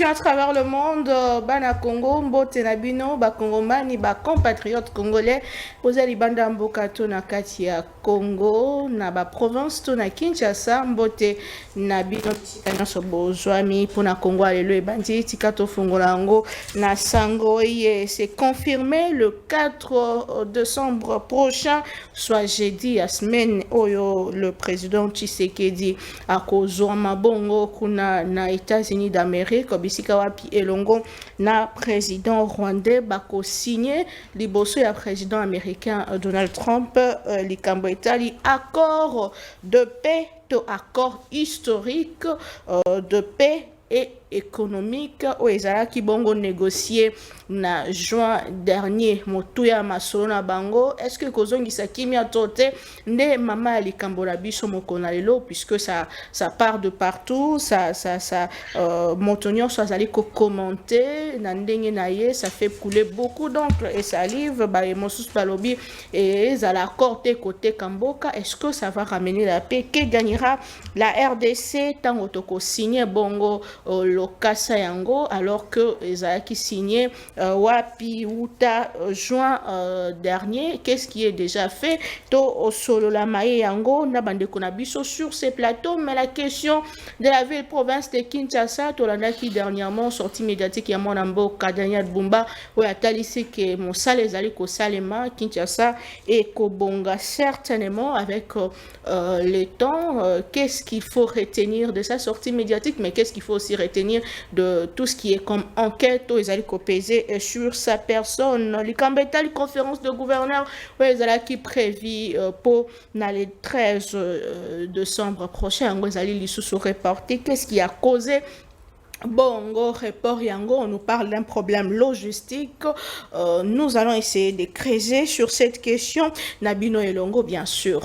À travers le monde, bana Congo, mbote na bino, ba Congomani, ba compatriotes congolais, poza libanda mboka to na kati ya Congo, na ba province to na Kinshasa, mbote na bino tikanya so bozwami pona Congo alelo ebandi tikato fungolango na sango ye. C'est confirmé le 4 décembre prochain, soit jeudi à semaine oyo le président Tshisekedi akozwa mabongo kuna na États-Unis d'Amérique bisika wapi elongo na président rwandais bako signé liboso ya président américain Donald Trump likambo etali accord de paix to accord historique de paix et économique au ezalaki bongo négocié na juin dernier motuya masolo na bango. Est-ce que kozongisa kimia tote nde mama likambo la biso mokona lelo, puisque ça part de partout, ça motonio soit allé commenter na ndenge na ye, ça fait couler beaucoup d'encre et salive ba emosus balobi et za l'accord côté Kamboka. Est-ce que ça va ramener la paix? Qui gagnera la RDC tango toko signé bongo Lokasa yango, alors que Ezaki signé wapi uta juin dernier? Qu'est-ce qui est déjà fait? To solo la maye yango na bande konabiso sur ces plateaux. Mais la question de la ville province de Kinshasa, to landa qui dernièrement sorti médiatique ya monambo Kadanya Bumba ou atalisi que mon sale ezali ko salema Kinshasa et Kobonga certainement avec le temps. Qu'est-ce qu'il faut retenir de sa sortie médiatique, mais qu'est-ce qu'il faut aussi retenir de tout ce qui est comme enquête où ils allaient peser sur sa personne? Les conférence de gouverneurs où ils allaient qui prévu pour le 13 décembre prochain, où ils allaient sous reporter qu'est-ce qui a causé bongo report yango. On nous parle d'un problème logistique. Nous allons essayer de creuser sur cette question. Nabino et Longo, bien sûr,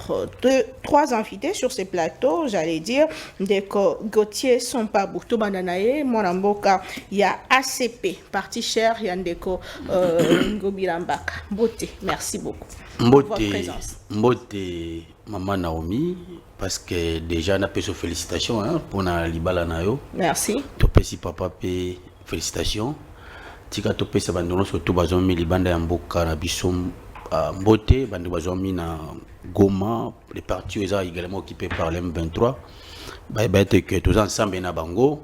trois invités sur ces plateaux, j'allais dire. Deko Gauthier Sompa Boutou Bandanaye, Monamboka, il y a ACP, parti cher, Yandeko Ngobilambaka. Beauté, merci beaucoup. Mbote, Maman Naomi, parce que déjà, on a fait félicitations pour la Libala Nayo. Merci. Topesi papa pe félicitations. Tika topesi bandono surtout bazomi libanda ya mboka na biso mbote bando bazomi na Goma, les partis ont également occupés par l'M23. Bah être que tous ensemble na bango.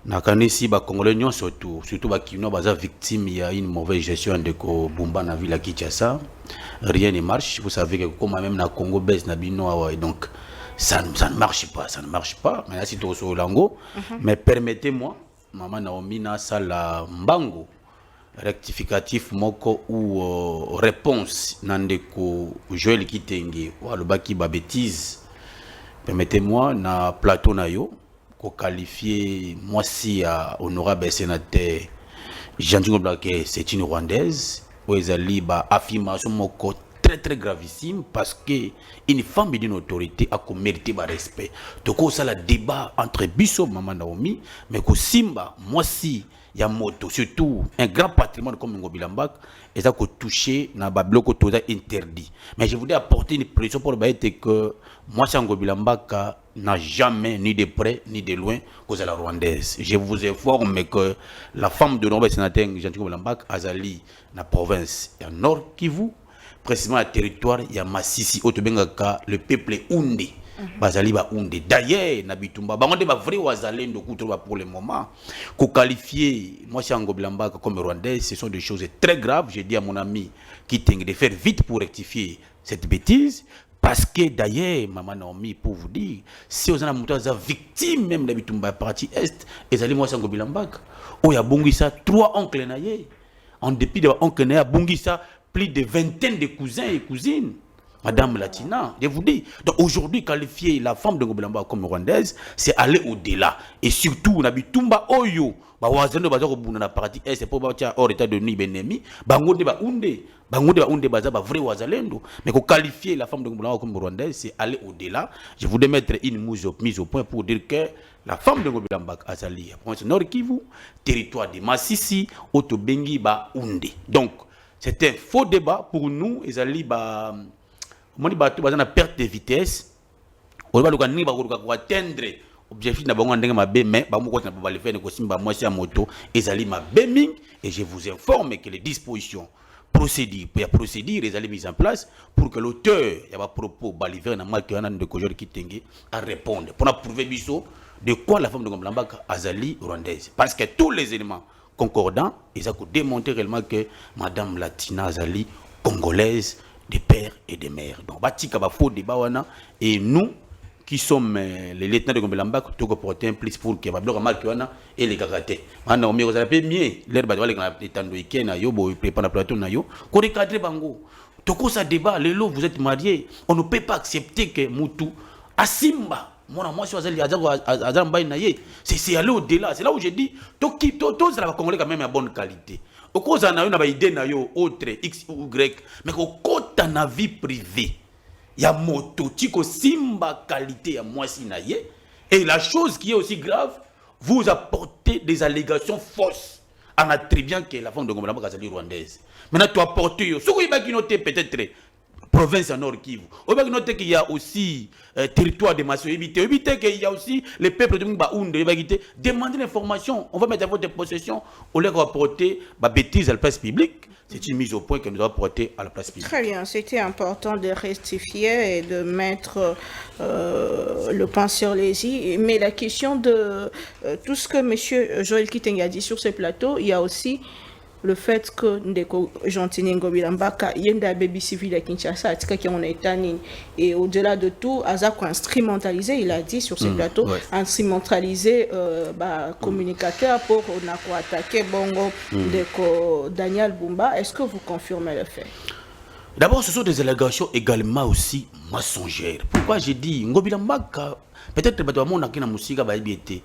Na kanisi ba congolais surtout ba kino baza victime il y a une mauvaise gestion de ko Bumba na ville à Kinshasa. Rien ne marche, vous savez que comme même na Congo baisse na bino et donc ça ne marche pas. Mais là c'est au Solango. Mais permettez-moi, maman Naomi na sala mbango rectificatif moko ou réponse nandeko Joël Kitenge ou le baki ba bêtise. Permettez-moi na plateau na yo ko qualifier moi si à honorable sénateur Jean-Claude Blaquet, c'est une Rwandaise où ezali ba affirmation moko très gravissime parce que une femme d'une autorité a mérité ba respect. Donc ça la débat entre Bisso Maman Naomi mais ko simba moi si ya moto surtout un grand patrimoine comme Ngobilambak et ça ko toucher na ba bloco toza interdit. Mais je voudrais apporter une pression pour dire que moi si Ngobilambak n'a jamais ni de près ni de loin cause la rwandaise. Je vous informe que la femme de l'honorable sénateur Jean-Claude Ngobilambak azali na province ya Nord Kivu, précisément le territoire il y a Massissi Otobengaka le peuple Oundé. Bazali ba Oundé. D'ailleurs na bitumba bangonde ba vrai wazalendo kutroba pour le moment ko qualifier moi si Ngobilambak comme rwandais, ce sont des choses très graves. J'ai dit à mon ami Kitenge de faire vite pour rectifier cette bêtise. Parce que d'ailleurs, Maman Naomi, pour vous dire, si vous avez victime même de la partie Est, et vous allez moi Ngobilambak, où il y a Bungisa, 3 oncles naïe. En dépit de oncles naïe, Bungisa, plus de vingtaine de cousins et cousines. Madame Latina, je vous dis. Donc aujourd'hui, qualifier la femme de Ngobilambak comme rwandaise, c'est aller au-delà. Et surtout, on a vu Tumba Oyo, Bawazano Bazaro Buna partie Est, c'est pour bâtir hors état de nuit, Benemi, Bangonde Baoundé. Bangonde Baoundé Baza vrai Wazalendo. Mais qu'on qualifier la femme de Ngobilambak comme rwandaise, c'est aller au-delà. Je voudrais mettre une mise au point pour dire que la femme de Ngobila Mbaka azali ya province Nord Kivu, territoire de Masisi, Otobengi ba Unde. Donc c'est un faux débat pour nous, ezali ba moni ba to bazana perte de vitesse. On va le atteindre objectif na bango ndenge mabe mais ba moko na ba le faire ko simba mwasi ya moto ezali mabe ming et je vous informe que les dispositions procédures ezali mises en place pour que l'auteur ya ba propos ba livrer na marque yana de Kojori Kitenge à répondre pour prouver biso de quoi la femme de Ngobila Mbaka azali rwandaise parce que tous les éléments concordants ils ont démontré réellement que madame Latina azali congolaise de père et de mère. Donc batika ba faux débat wana et nous qui sommes les lieutenants de Ngobila Mbaka tout porter un plus pour que ba bloc marque wana et les kakaté. Maintenant on me peu mieux l'air ba wale na tando ikena yo bo prépare na plateau na yo ko recadrer bango. Toko ça débat lelo vous êtes mariés, on ne peut pas accepter que mutu asimba moi c'est aller au-delà. C'est là où j'ai dit tous ça va congolais quand même à bonne qualité. Au cause on a une idée na yo autre x ou y mais au côté na vie privée il y a moto tiko simba qualité à moi si naye et la chose qui est aussi grave vous apportez des allégations fausses en attribuant que la femme de Ngobila Mbaka est rwandaise. Maintenant tu apportes yo ce qui va noter peut-être province en Nord Kivu. On va noter qu'il y a aussi territoire de Masso éviter qu'il y a aussi les peuples de Mbaounde demander l'information, on va mettre à votre possession, on leur apporter bah bêtise à la place publique. C'est une mise au point que nous avons apportée à la place publique. Très bien, c'était important de rectifier et de mettre le pain sur les i. Mais la question de tout ce que M. Joël Kitenge a dit sur ce plateau, il y a aussi le fait que Ndeko Gentini Ngobila Mbaka yenda baby civil à Kinshasa atika qui on est tanné et au-delà de tout Azako instrumentalisé il a dit sur ce plateau instrumentalisé communicateur pour on a quoi attaquer bongo Ndeko Daniel Bumba. Est-ce que vous confirmez le fait? D'abord ce sont des allégations également aussi mensongères. Pourquoi j'ai dit Ngobila Mbaka peut-être que mon akina musika ba biété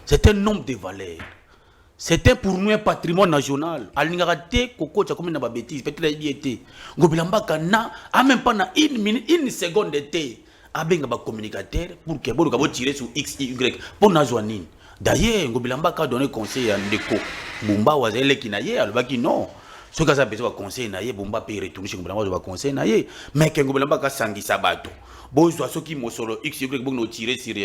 c'est un homme de valeur. C'était pour nous un patrimoine national. Alingaraté, Koko, tu as commis une bêtise, peut-être qu'il était. Ngobila Mbaka n'a même pas une minute, une seconde d'été. Abenga ba communicateur pour que vous tirer sur X, Y pour Nazouanine. D'ailleurs, Ngobila Mbaka a donné conseil à Ndeko. Bumba Wazele qui naïe, Albaki non. Ce que ça a besoin de conseil naïe, Bumba peut retourner chez Ngobila Mbaka conseil naïe. Mais que Ngobila Mbaka sangi sabato. Bon, ceux qui m'ont solo X, Y, nous tirer sur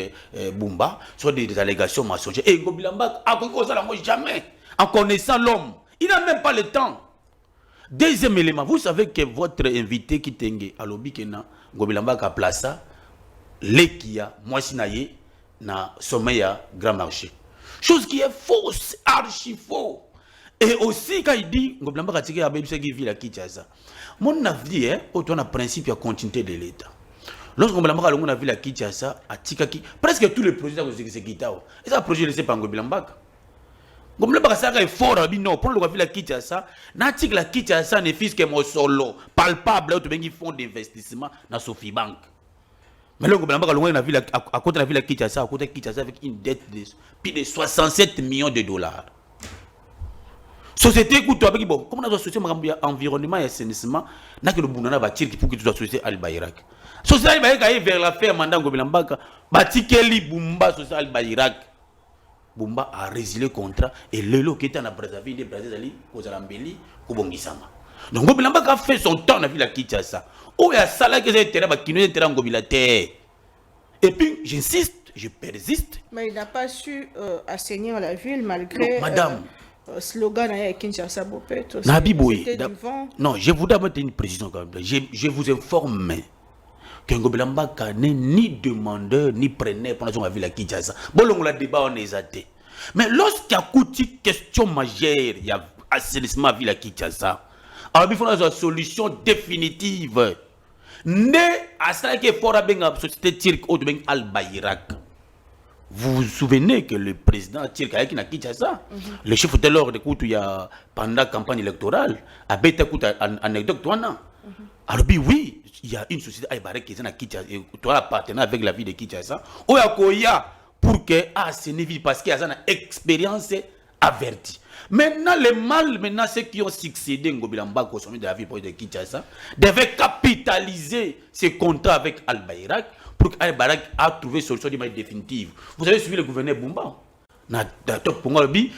Bumba, soit des allégations mensongères. Et Ngobila Mbaka a cru ça jamais. En connaissant l'homme, il n'a même pas le temps. Deuxième élément, vous savez que votre invité qui tengue à l'Obikena, Ngobila Mbaka a placé l'Ekia, moi sinaye, na sommet à Grand Marché. Chose qui est fausse, archi faux. Et aussi, quand il dit, Ngobila Mbaka a tiré à Bébé qui vit la Kinshasa. Mon avis, autour d'un principe de continuité de l'État. Lorsqu'on a vu la Kinshasa, à Tikaki, presque tous les projets de Sekitao. Et ça, projet laissé par Ngobila Mbaka. Ngobila Mbaka est fort, non, pour le la Kinshasa, n'attire la Kinshasa ne fils que mon solo, palpable, où tu fonds d'investissement dans Sophie Bank. Mais là, Ngobila Mbaka a vu à côté de la ville de Kinshasa, à côté de Kinshasa, avec une dette de plus de 67 millions de dollars. Société écoute avec bon, comme on a associé environnement et assainissement, n'a que le Bounana va tirer pour que tu sois associé à Al-Bayrak. Société Al-Bayrak vers la fin mandat Ngobila Mbaka, Batikeli Bumba Société Al-Bayrak. Bumba a résilié le contrat et le qui était en Brazzaville, de Brazzaville, aux Alambeli, au Bongisama. Donc Ngobila Mbaka a fait son temps dans la ville de Kinshasa. Où il y a ça là que j'ai été là, qui nous était en Ngobila Terre. Et puis j'insiste, je persiste. Mais il n'a pas su assainir la ville malgré. Non, madame. Slogan à Kinshasa Bopet. Non, je voudrais mettre une précision quand même. Je vous informe que Ngobila Mbaka n'est ni demandeur ni preneur pour la ville à Kinshasa. Bon, on a débat on est athée. Mais lorsqu'il y a une question majeure, il y a assainissement à ville à Kinshasa. Alors il faut une solution définitive. Né à ça que fort à la société turque au domaine Al-Bayrak. Vous vous souvenez que le président turc a été à Kinshasa, le chef de l'ordre il y a pendant la campagne électorale, a été une anecdote. Alors oui, il y a une société qui est à Kinshasa, et toi la partenaire avec la ville de Kinshasa, où il y a pour que c'est une ville parce qu'il y a une expérience avertie. Maintenant, les mal, ceux qui ont succédé Ngobila Mbaka au sommet de la ville de Kinshasa, devaient capitaliser ces contrats avec Al-Bayrak pour que Barak a trouvé une solution définitive. Vous avez suivi le gouverneur Bumba.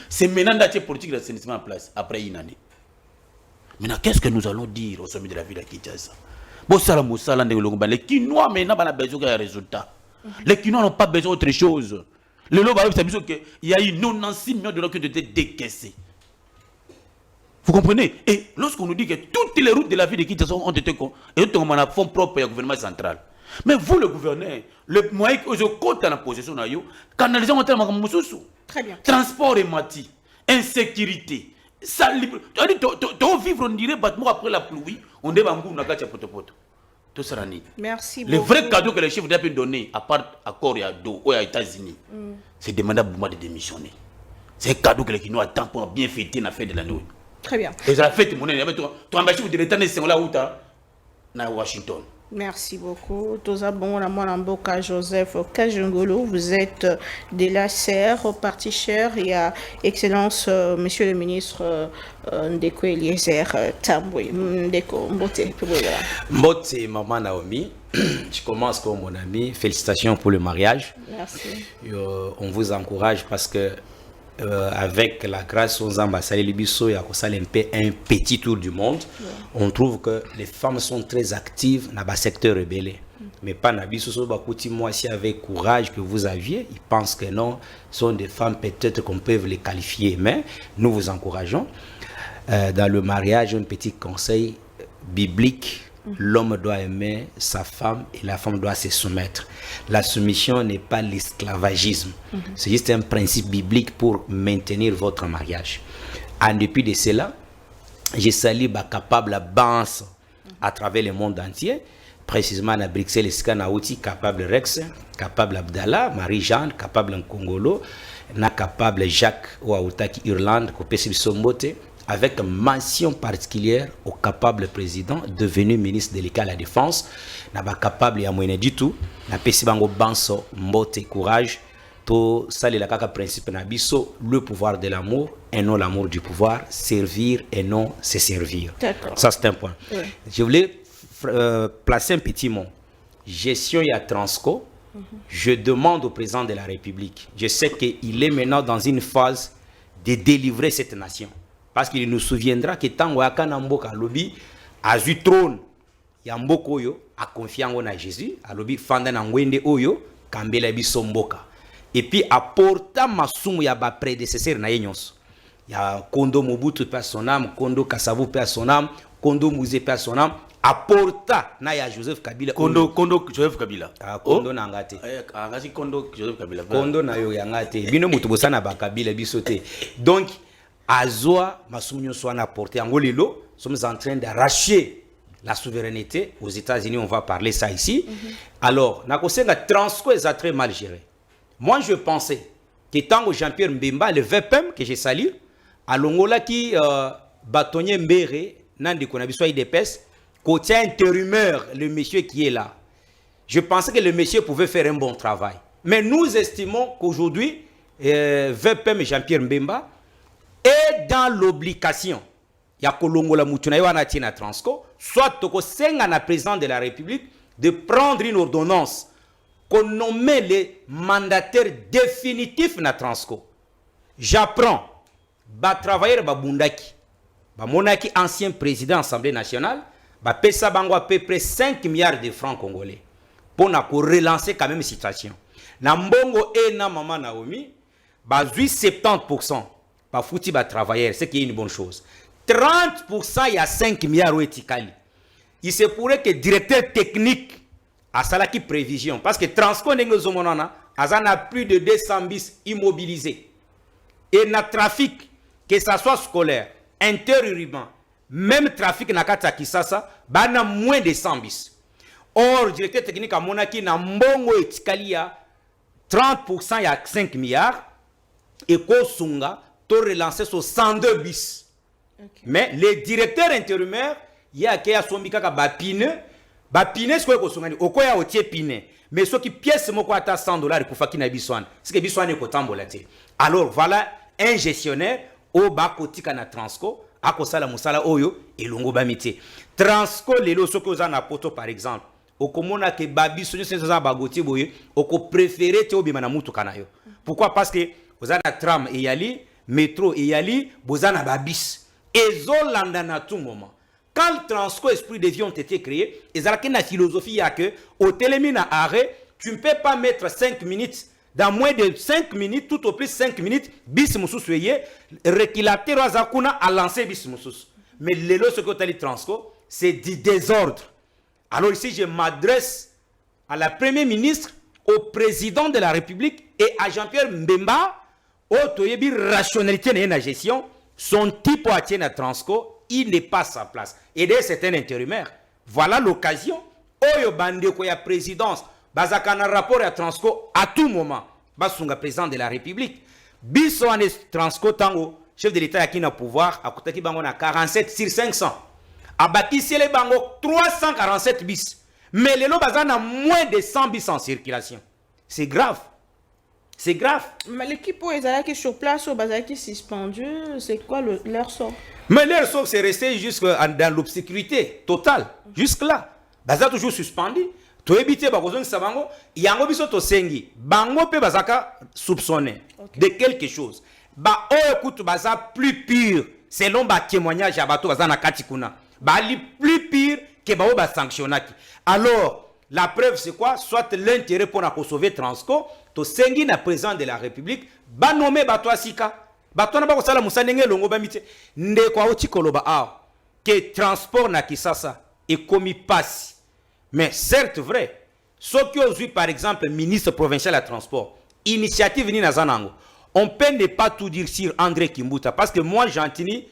C'est maintenant la politique d'assainissement en place, après une année. Maintenant, qu'est-ce que nous allons dire au sommet de la ville de Kinshasa? Les Kinois maintenant ont besoin de résultats. Les Kinois n'ont pas besoin d'autre chose. Le lot, il y a eu 96 millions de dollars qui ont été décaissés. Vous comprenez? Et lorsqu'on nous dit que toutes les routes de la ville de Kinshasa ont été fonds propres au gouvernement central. Mais vous, le gouverneur, le moyen que je compte dans la possession, canalisation en termes de très bien. Transport et mati, insécurité. Ça libre. Tu as dit, tu vivre, on dirait, après la pluie, on est bambou, on a gâché poto. Tout ça, merci beaucoup. Le vrai cadeau que les chefs d'État peuvent donner, à part accord et à dos, ou aux États-Unis, c'est demander à Bouma de démissionner. C'est un cadeau que les Kinois attendent pour bien fêter la fête de la nuit. Très bien. Et ça fait mon année. Tu as embauché de l'État, c'est là où tu à Washington. Merci beaucoup. Toza Bongo Mboka Joseph Kajungolo, vous êtes de la CR au Parti Cher. Il y a Excellence, Monsieur le Ministre Ndeko Eliezer Tamboué. Ndeko, Mbote. Mbote, Maman Naomi, je commence comme mon ami. Félicitations pour le mariage. Merci. On vous encourage parce que avec la grâce aux ambassadeurs Libiso et à un petit tour du monde, on trouve que les femmes sont très actives dans le secteur rebelle. Mais pas dans moi si avec courage que vous aviez, ils pensent que non, ce sont des femmes peut-être qu'on peut les qualifier, mais nous vous encourageons. Dans le mariage, un petit conseil biblique. L'homme doit aimer sa femme et la femme doit se soumettre. La soumission n'est pas l'esclavagisme. C'est juste un principe biblique pour maintenir votre mariage. En dépit de cela, je salue capable banse à travers le monde entier. Précisément à Bruxelles, il capable Rex, capable Abdallah, Marie-Jeanne, capable Nkongolo, capable Jacques Ouaoutaki Irlande, Kopesi Sombote. Avec mention particulière au capable président devenu ministre délégué à la défense, n'a pas capable à moyen du tout, n'a pas si bango banso mbote courage, to sali la kaka principe na biso le pouvoir de l'amour et non l'amour du pouvoir, servir et non se servir. Ça c'est un point. Oui. Je voulais placer un petit mot. Gestion et à Transco. Je demande au président de la République. Je sais qu'il est maintenant dans une phase de délivrer cette nation. Parce qu'il nous souviendra que tant que Mboka lobby a eu trône, Yamboko yo a confié en Jésus, a lobby fanda na ngwende oyo kambela biso mboka. Et puis apporta masumu ya ba prédécesseur na yenyos. Ya Kondo Mobutu pe son âme, Kondo Kasavu pe son âme, Kondo Mouzé pe son âme, apporta na ya Joseph Kabila. Kondo Joseph Kabila. Kondo na ngate. Ngasi Kondo Joseph Kabila. Kondo na yo ya ngate. Bino mutu bosana ba Kabila bisote. Donc Azoa, Massoumio soit apporté en Golilo, nous sommes en train d'arracher la souveraineté aux États-Unis, on va parler ça ici. Alors, Nakosenga Transco est très mal géré. Moi, je pensais que tant que Jean-Pierre Mbemba, le VPM que j'ai salue, à Longola qui bâtonnier Mbere, Nandi Konabiso IDPS, côté intérimaire, le monsieur qui est là. Je pensais que le monsieur pouvait faire un bon travail. Mais nous estimons qu'aujourd'hui, VPM Jean-Pierre Mbemba, et dans l'obligation, il y a Kolongola Moutouna Tina Transco, soit Toko Senga na président de la République de prendre une ordonnance qu'on nomme les mandataires définitifs na Transco. J'apprends, ba travailleur ba Bundaki, ba Monaki ancien président de l'Assemblée nationale, ba pesa bango à peu près 5 milliards de francs congolais pour relancer quand même la situation. Na mbongo et na maman Naomi, ba 70%. Pas foutu ba travailleurs, c'est qui est une bonne chose. 30% il y a 5 milliards au Etikali. Il se pourrait que directeur technique a salaki prévision parce que Transco n'engozomonana a plus de 200 bis immobilisés. Et na trafic que ça soit scolaire, interurbain, même trafic na kata Kisasa, bana moins de 100 bis. Or directeur technique a monaki na mbongo Etikali a 30% il y a 5 milliards et Kosunga relancer sur 102 bis. Okay. Mais les directeurs intérimaires, il y a qui a son bikaka bapine ce que kosongani okoya otie pine. Mais ce qui pièce moko ata $100 pour fakina biswan. C'est que biswan est kotambolate. Alors voilà un gestionnaire au bakotika na Transco akosala musala oyo elongo bamité. Transco lelo ce que vous en poto par exemple. okomona ke babi sonyo senza bagoti boye oko préféré te obima na mutu kanayo. Pourquoi? Parce que ozana tram et yali, métro et yali, bozana babis. Et zolanda na tout moment. Quand le transport esprit de vie ont été créés, et ça la philosophie a que au télémine à arrêt, tu ne peux pas mettre 5 minutes. Dans moins de 5 minutes, tout au plus 5 minutes, bis moussous soyez, requilater Razakuna a lancé bis moussous. Mais le lot ce que tu as dit transport, c'est du désordre. Alors ici, je m'adresse à la Première ministre, au président de la République et à Jean-Pierre Mbemba, au toyebi rationalité de la gestion, son type à tienne à Transco, il n'est pas à sa place. Et d'ailleurs, c'est un intérimaire. Voilà l'occasion. Oyo bande ko ya présidence, bazaka na rapport à Transco à tout moment. Basunga président de la République. Biso ane Transco tango, chef de l'État qui n'a pouvoir, à côté qui bango na 47 sur 500. Abakisi les bango 347 bis. Mais les lots bazana moins de 100 bis en circulation. C'est grave. C'est grave. Mais l'équipe où ils allaient sur place, au bazar qui suspendu, c'est quoi leur sort? Mais leur sort, c'est resté jusque dans l'obscurité totale. Jusque là. Bazar toujours suspendu. To éviter bakozon sabango, yango biso to sengi. Bango pe bazaka soupçonné de quelque chose. Ba o écoute bazar plus pire selon ba témoignage à bato bazana katikuna. Ba li plus pire que ba o ba sanctionnaki. Alors, la preuve c'est quoi? Soit l'intérêt pour na sauver Transco, to sengi na président de la République, ba nommé bato asika. Bato na ba ko sala musandenge longo ba mite. Nde kwa oti koloba a que transport na kisasa et commis passe. Mais certes vrai, ce qui aujourd'hui par exemple ministre provincial à transport, initiative ni nazanango. On peut ne pas tout dire sur André Kimbuta parce que moi Gentini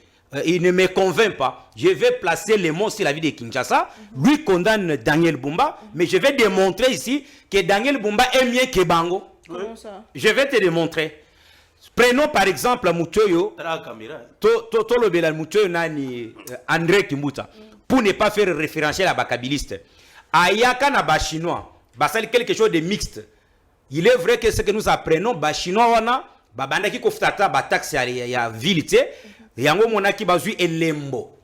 il ne me convainc pas. Je vais placer les mots sur la vie de Kinshasa. Lui condamne Daniel Bumba, mais je vais démontrer ici que Daniel Bumba est mieux que Bango. Comment ça? Je vais te démontrer. Prenons par exemple Moutoyo. André Kimbuta. Pour ne pas faire référentiel à Bakabiliste. Ayaka na Bachinois. Basali quelque chose de mixte. Il est vrai que ce que nous apprenons, Bachinois wana, babanda ki koftata ba taxi ya ville te. Yango monaki bazui elembo.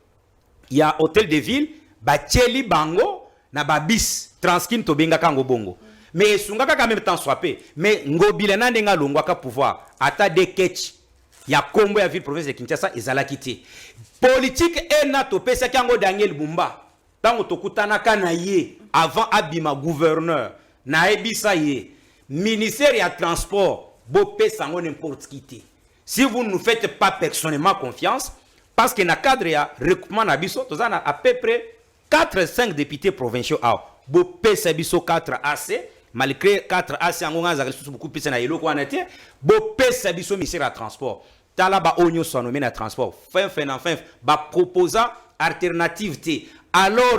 Il y a hôtel de ville, bacheli bango na babis transkin to benga kango bongo. Mais sungaka quand même temps swapé. Mais ngobile na ndenga longwaka pouvoir. Ata de ketch. Ya kombo ya ville province de Kinshasa ezala kité. Politique est na to pesa kango Daniel Bumba. Tango tokutana kana ye avant abima gouverneur na ebisa ye ministère ya transport bo pesa ngo n'importe qui. Si vous ne nous faites pas personnellement confiance, parce que dans le cadre de recoupement nabiso, nous avons à peu près 4-5 députés provinciaux. Bo pesa biso 4 AC, malgré 4 AC, on a beaucoup plus de yelo quoi n'était. Bo pesa biso ministère à transport. Talaba onyo sont nommés à transport. Fin, ba proposant alternative T. Alors,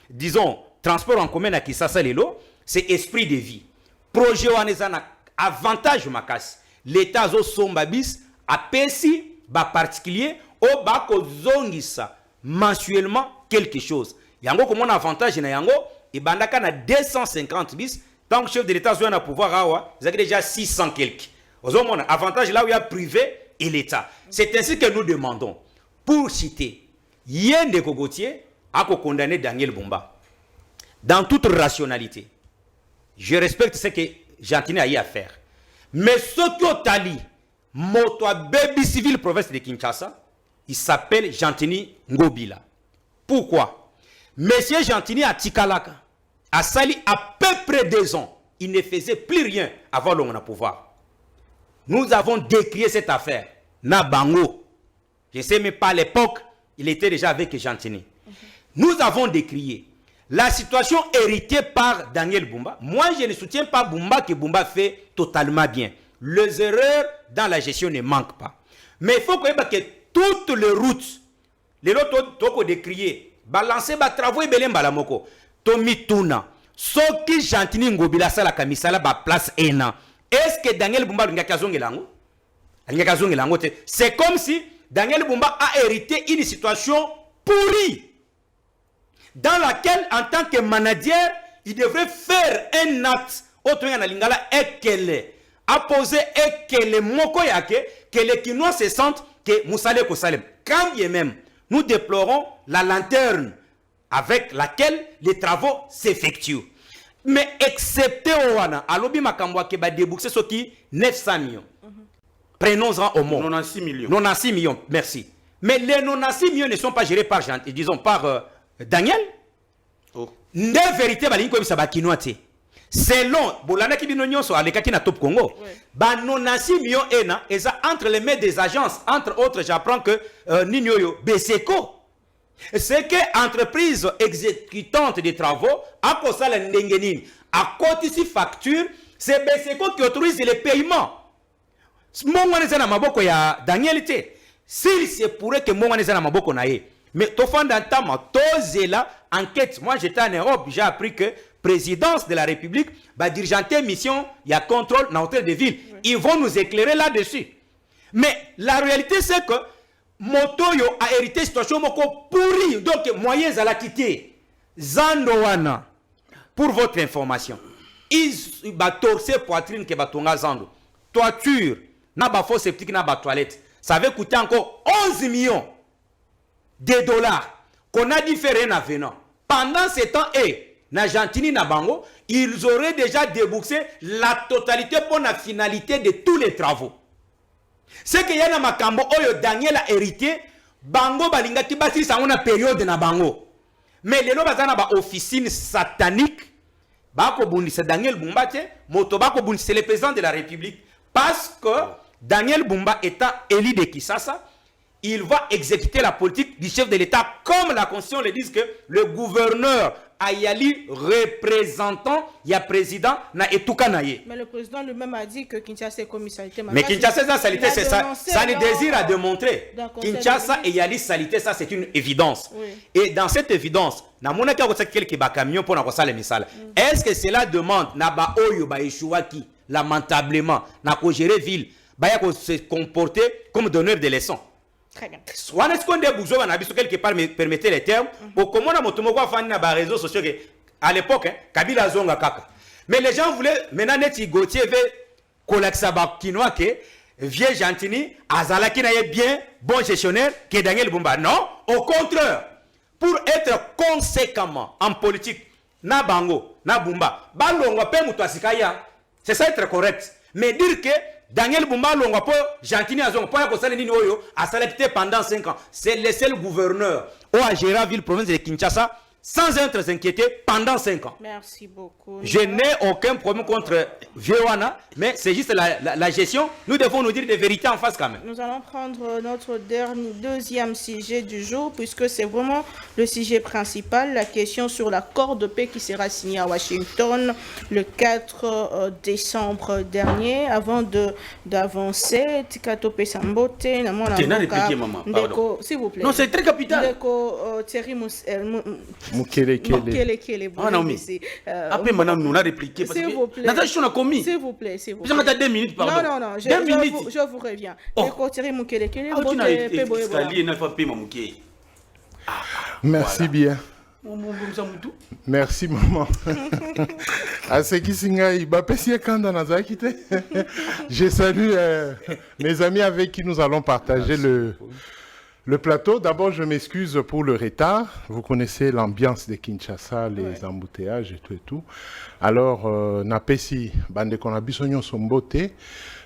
disons, transport en commun à Kisasa Lelo, c'est esprit de vie. Projet Wanezana, avantage Makas. L'État zo sombabis a pesi ba particulier au bako zongisa mensuellement quelque chose. Yango comme un avantage na yango et bandaka na 250 bis tant que chef de l'État zo na pouvoir awa, vous avez déjà 600 quelques. Ozo mon avantage là où il y a privé et l'État. C'est ainsi que nous demandons pour citer Yende Kogotier a condamné Daniel Bumba dans toute rationalité. Je respecte ce que Gentini a eu à faire. Mais ce que Tali, moto baby civil province de Kinshasa, il s'appelle Gentini Ngobila. Pourquoi? Monsieur Gentini à Tikalaka a sali à peu près 2 ans. Il ne faisait plus rien avant l'homme au pouvoir. Nous avons décrié cette affaire. Nabango. Je ne sais même pas à l'époque, il était déjà avec Gentini. Nous avons décrié la situation héritée par Daniel Bumba. Moi, je ne soutiens pas Bumba que Bumba fait totalement bien. Les erreurs dans la gestion ne manquent pas. Mais il faut que toutes les routes, les autres, toko décrier, balancer, travaux et belem balamoko, Tomi Tuna, ce qui Gentini Ngobila sala kamisala ba place ena. Est-ce que Daniel Bumba l'ingakazongelango? C'est comme si Daniel Bumba a hérité une situation pourrie, dans laquelle, en tant que manager, il devrait faire un acte autre et qu'elle a posé et que les moko yake, que les Kinois se sentent que Moussale Kosalem. Quand bien même, nous déplorons la lanterne avec laquelle les travaux s'effectuent. Mais excepté Owana, alobi makambo ke ba déboursé ce qui 900 millions. Prenons-en au mot. 96 millions. 96 millions, merci. Mais les 96 millions ne sont pas gérés par disons par Daniel. Oh. De vérité balingi ko bisaba kinoate. Selon bolana ki binonyo so alekaki na Top Congo. Ba 96 millions ena eza entre les mains des agences, entre autres j'apprends que Ninyoyo Beseko. C'est que entreprise exécutante des travaux a posé la ndengenine. À côté de facture, c'est Beseko qui autorise les paiements. Monganeza na maboko ya Daniel te. S'il se pourrait que Monganeza na maboko na ye. Mais tofanda ntama tozela enquête. Moi j'étais en Europe, j'ai appris que présidence de la République va diriger mission, il y a contrôle dans l'hôtel de ville. Ils vont nous éclairer là-dessus. Mais la réalité c'est que Motoyo a hérité situation moko pourri, donc moyens à la quitter. Zandowana, pour votre information, ils ba torser poitrine que batonga Zando. Toiture, na ba faux septique na ba toilette. Ça avait coûté encore 11 millions de dollars qu'on a différé en venant. Pendant ce temps, N'Argentine na Bango, ils auraient déjà déboursé la totalité pour la finalité de tous les travaux. C'est que yana makambo oyo Daniel a hérité, Bango balinga ki bati sa una période na Bango. Mais lelo bazana ba officine satanique, bako bundisa Daniel Bumba te, moto bako bundisa le président de la République. Parce que Daniel Bumba étant élu de Kinshasa, il va exécuter la politique du chef de l'État comme la Constitution le dit que le gouverneur Ayali représentant, il y a président na etukanaye. Mais le président lui-même a dit que Kinshasa est comme salité. Mais Kinshasa sa salité c'est ça, ça le désir à démontrer. Kinshasa et Yali salité ça c'est une évidence. Oui. Et dans cette évidence, na monaka ko quelques ba camion pour na ko sala misala. Est-ce que cela demande na ba oyo ba échouaki lamentablement na ko gérer ville, ba ya ko se comporter comme donneur de leçons. Très bien. Soit est-ce qu'on débourgeois on a vu quelque part permettez les termes au comment na moto moko afani na ba réseaux sociaux que à l'époque Kabila zonga kaka. Mais les gens voulaient maintenant net Gauthier veut collecter ba kinoa que vieux Gentini azala qui n'a bien bon gestionnaire que Daniel Bumba. Non, au contraire. Pour être conséquemment en politique na Bango, na Bumba, balongo pe muto asikaya. C'est ça être correct. Mais dire que Daniel Bumba longa po Gentini azonga po ya ko sala nini oyo a salacté pendant 5 ans. C'est le seul gouverneur au a géré la ville province de Kinshasa sans être inquiété pendant 5 ans. Merci beaucoup. Je n'ai aucun problème contre Vioana, mais c'est juste la gestion. Nous devons nous dire des vérités en face quand même. Nous allons prendre notre deuxième sujet du jour, puisque c'est vraiment le sujet principal, la question sur l'accord de paix qui sera signé à Washington le 4 décembre dernier. Avant d'avancer, Tikato Pesambote, s'il vous plaît. Non, c'est très capital. Thierry Mukele. Ah non, mais après, madame, nous on a répliqué. S'il vous plaît. Natasha, on a commis. S'il vous plaît. Vous avez 2 minutes, pardon. Non, je vous reviens. Thierry Mukele. Merci bien. Merci, maman. À ce qui s'ingaille, je salue mes amis avec qui nous allons partager le plateau. D'abord, je m'excuse pour le retard. Vous connaissez l'ambiance de Kinshasa, les embouteillages et tout. Alors, Napesi, Bande Konabisonyo Sombote,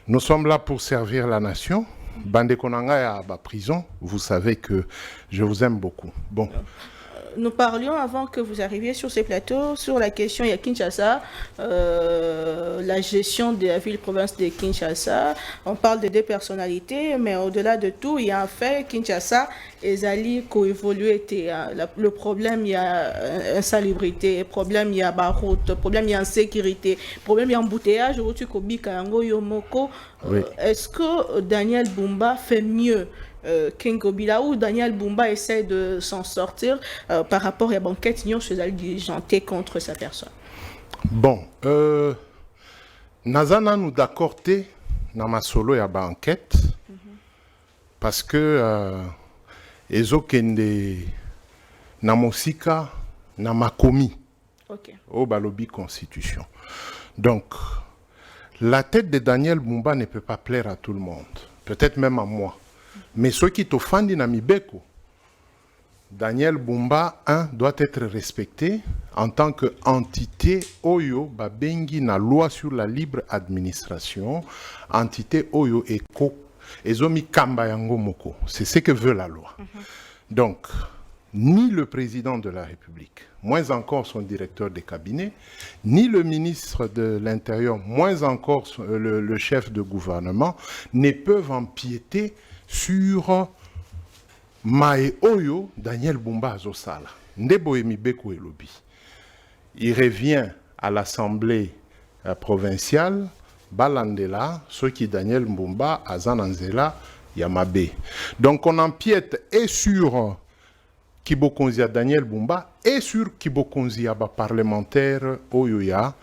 nous sommes là pour servir la nation. Bande Konanga à la prison, vous savez que je vous aime beaucoup. Bon. Nous parlions avant que vous arriviez sur ces plateaux sur la question de Kinshasa, la gestion de la ville-province de Kinshasa. On parle de 2 personnalités, mais au-delà de tout, il y a un fait, Kinshasa et Zali coévolué. Le problème, il y a insalubrité, le problème, il y a baroute, le problème, il y a insécurité, le problème, il y a embouteillage. Est-ce que Daniel Bumba fait mieux Kengobila ou Daniel Bumba essaie de s'en sortir par rapport à la banquette diligentée contre sa personne? Bon, Nazana nous d'accord dans ma solo ya banquette parce que ezokende na mosika na makomi au balobi constitution. Donc la tête de Daniel Bumba ne peut pas plaire à tout le monde, peut-être même à moi. Mais ceux qui t'offendent na mibeko, Daniel Bumba, doit être respecté en tant qu'entité Oyo Babengi na loi sur la libre administration, entité Oyo Eko, Ezomi Kamba Yango Moko. C'est ce que veut la loi. Donc, ni le président de la République, moins encore son directeur de cabinet, ni le ministre de l'Intérieur, moins encore le chef de gouvernement, ne peuvent empiéter sur Mae Oyo Daniel Bumba Azosala. Ndebo Emibeko Elobi. Il revient à l'Assemblée provinciale, Balandela, ce qui Daniel Bumba Azananzela Yamabe. Donc on empiète et sur Kibokonzia Daniel Bumba et sur Kibokonzia parlementaire Oyoya,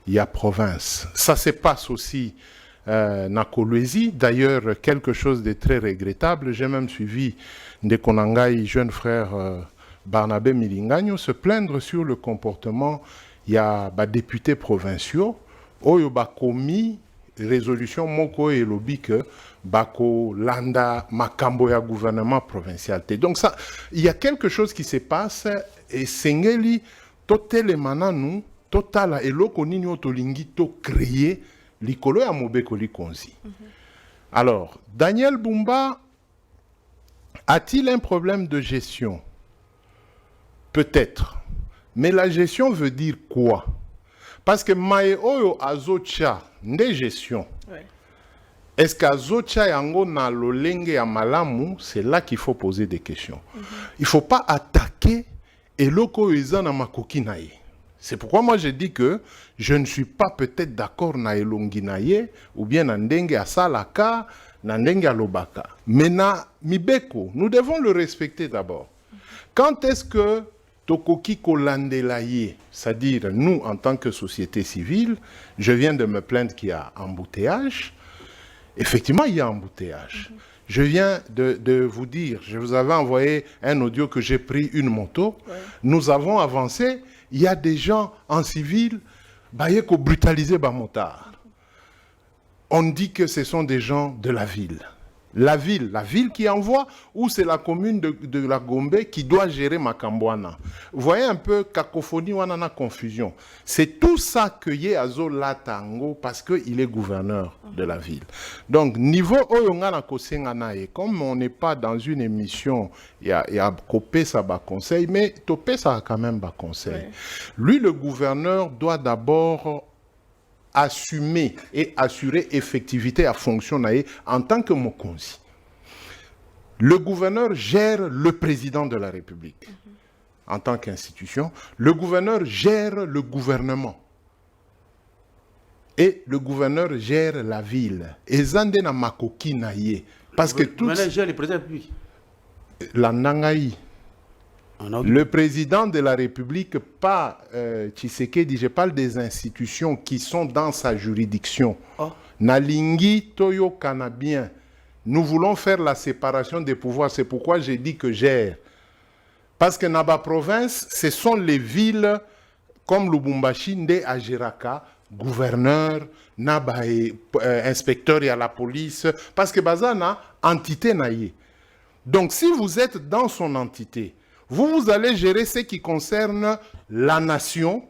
il y a province. Ça se passe aussi na Kolwezi. D'ailleurs, quelque chose de très regrettable. J'ai même suivi Ndekonangai, jeune frère Barnabé Milingagno, se plaindre sur le comportement. Il y a des députés provinciaux. Oyo bakomi résolution moko et lobby que bako landa makambo ya gouvernement provincial. Donc ça, il y a quelque chose qui se passe et sengeli totele mananu totala eloko nini otolingi to créer likolo ya mobeko likonzi. Alors, Daniel Bumba a-t-il un problème de gestion? Peut-être. Mais la gestion veut dire quoi? Parce que Mae Oyo Azocha, nde gestion. Ouais. Est-ce qu'Azocha yango na lolenge ya malamu? C'est là qu'il faut poser des questions. Il ne faut pas attaquer eloko eza na makoki na ye. C'est pourquoi moi je dis que je ne suis pas peut-être d'accord na elongi na ye ou bien na ndenge asalaka, na ndenge alobaka. Mais na mibeko, nous devons le respecter d'abord. Quand est-ce que Tokoki Kolandelaye, c'est-à-dire nous en tant que société civile, je viens de me plaindre qu'il y a embouteillage. Effectivement, il y a embouteillage. Je viens de vous dire, je vous avais envoyé un audio que j'ai pris une moto. Ouais. Nous avons avancé. Il y a des gens en civil, qui brutalisé par motard. On dit que ce sont des gens de la ville. La ville qui envoie, ou c'est la commune de la Gombe qui doit gérer Makambouana. Vous voyez un peu cacophonie, on en a confusion. C'est tout ça que Yeazo Latango parce qu'il est gouverneur de la ville. Donc, niveau Oyongana Kosenganae, comme on n'est pas dans une émission, il y a copé ça bas conseil, mais topé ça a quand même bas conseil. Ouais. Lui, le gouverneur, doit d'abord assumer et assurer effectivité à fonctionner en tant que Mokonzi. Le gouverneur gère le président de la République en tant qu'institution. Le gouverneur gère le gouvernement. Et le gouverneur gère la ville. Et Zande na makoki na ye. Parce que tout... Maintenant, gère le président puis. La Nangaï. Le président de la République, pas Tshisekedi, je parle des institutions qui sont dans sa juridiction. Oh. Nalingi Toyo Kanabien. Nous voulons faire la séparation des pouvoirs. C'est pourquoi j'ai dit que gère. Parce que Naba province, ce sont les villes comme Lubumbashi, Nde Ajiraka, gouverneur, Naba inspecteur et à la police. Parce que Bazana, entité naïe. Donc si vous êtes dans son entité, vous allez gérer ce qui concerne la nation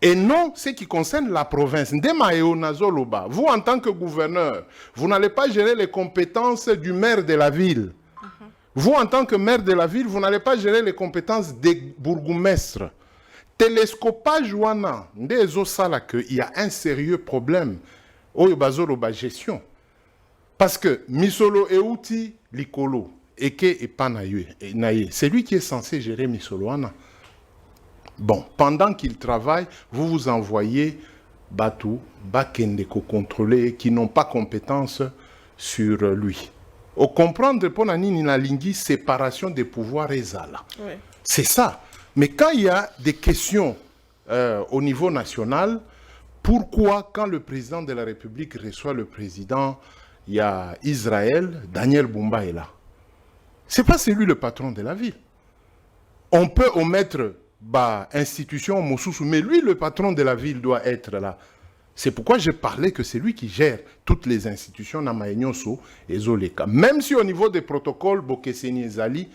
et non ce qui concerne la province. Vous, en tant que gouverneur, vous n'allez pas gérer les compétences du maire de la ville. Vous, en tant que maire de la ville, vous n'allez pas gérer les compétences des bourgmestres. Télescopage, il y a un sérieux problème au gestion. Parce que Misolo et Outi, Likolo, Eke et Panaye, c'est lui qui est censé gérer Misoloana. Bon, pendant qu'il travaille, vous vous envoyez Batou, Bakendeko contrôlés qui n'ont pas compétence sur lui. Au comprendre, pour Nani Nalingi, séparation des pouvoirs et Zala. Oui. C'est ça. Mais quand il y a des questions au niveau national, pourquoi quand le président de la République reçoit le président, il y a Israël, Daniel Bumba est là? C'est pas c'est lui le patron de la ville. On peut omettre institution Mosusu, mais lui le patron de la ville doit être là. C'est pourquoi je parlais que c'est lui qui gère toutes les institutions Namaenyoso et Zoleka. Même si au niveau des protocoles Bokeseni Ezali,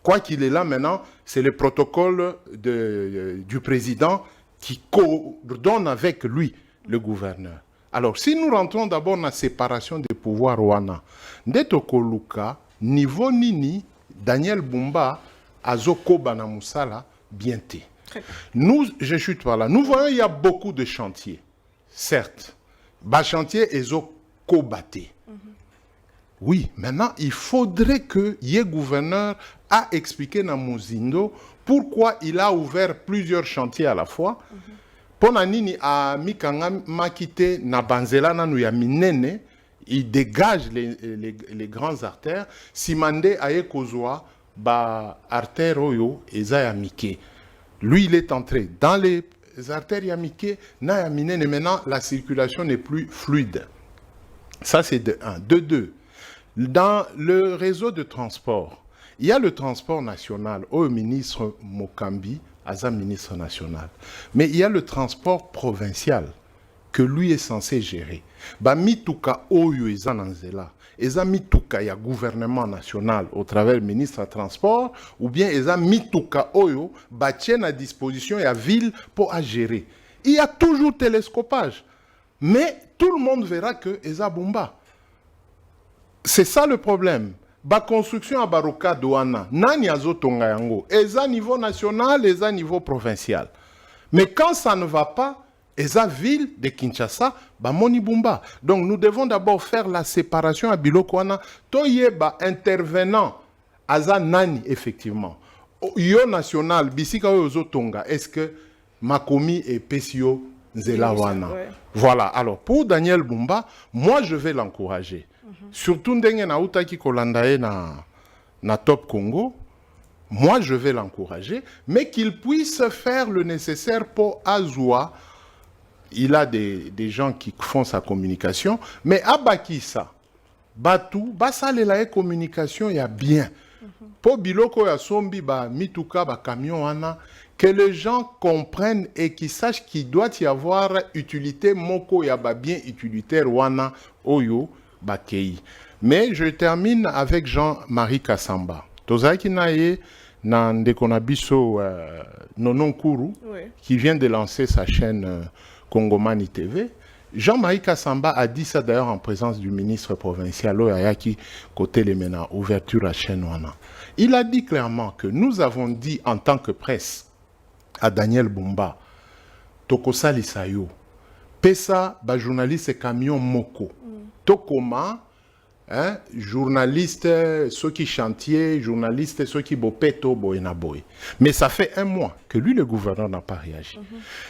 Quoi qu'il est là maintenant, c'est le protocole du président qui coordonne avec lui, le gouverneur. Alors, si nous rentrons d'abord dans la séparation des pouvoirs wana, ndeto koluka, niveau nini, Daniel Bumba, Azoko Banamusala, bienté. Nous, je chute par là. Nous voyons il y a beaucoup de chantiers, certes. Bas chantier et Kobate. Oui, maintenant, il faudrait que le gouverneur a expliqué dans Muzindo pourquoi il a ouvert plusieurs chantiers à la fois. Ponanini a mikanga makite na banzela na ya minene, il dégage les grandes artères. Simande aye kozwa ba artère oyo eza ya mike. Lui, il est entré dans les artères yamike na ya minene. Maintenant, la circulation n'est plus fluide. Ça, c'est de 1. De 2. Dans le réseau de transport, il y a le transport national au ministre Mokambi, Aza ministre national. Mais il y a le transport provincial que lui est censé gérer. Ba mituka oyo eza nanzela. Eza mituka ya gouvernement national au travers du ministre du transport ou bien eza mituka oyo ba tienne à disposition ya ville pour à gérer. Il y a toujours télescopage. Mais tout le monde verra que eza Bumba. C'est ça le problème. La construction à Baroka Douana, nani azotonga yango, eza niveau national, eza niveau provincial. Mais quand ça ne va pas, eza ville de Kinshasa, ba moni Bumba. Donc nous devons d'abord faire la séparation à Bilokwana, toye ba intervenant aza nani effectivement. Yo national, bisika yo zotonga, est-ce que Makomi et Pesio Nzelawana. Voilà, alors pour Daniel Bumba, moi je vais l'encourager. Surtout ndenge na utaki kolandae na Top Congo, moi je vais l'encourager, mais qu'il puisse faire le nécessaire pour Azoua. Il a des gens qui font sa communication, mais Abakisa, Batou, Basalela communication, il y a bien. Pour Biloko ya Sombi, ba Mituka, ba camion ana, que les gens comprennent et qu'ils sachent qu'il doit y avoir utilité moko ya ba bien utilitaire wana oyo bakei. Mais je termine avec Jean-Marie Kassamba. Tozaki naye na Ndekonabiso Nononkuru, qui vient de lancer sa chaîne Kongomani TV. Jean-Marie Kassamba a dit ça d'ailleurs en présence du ministre provincial Oyayaki côté les MENA, ouverture à chaîne wana. Il a dit clairement que nous avons dit en tant que presse à Daniel Bumba, Tokosali Sayo, Pesa, ba journaliste camion Moko, Tokoma, hein, journaliste, ceux qui chantier, journaliste, ceux qui bopeto, boenaboy. Mais ça fait 1 mois que lui, le gouverneur, n'a pas réagi.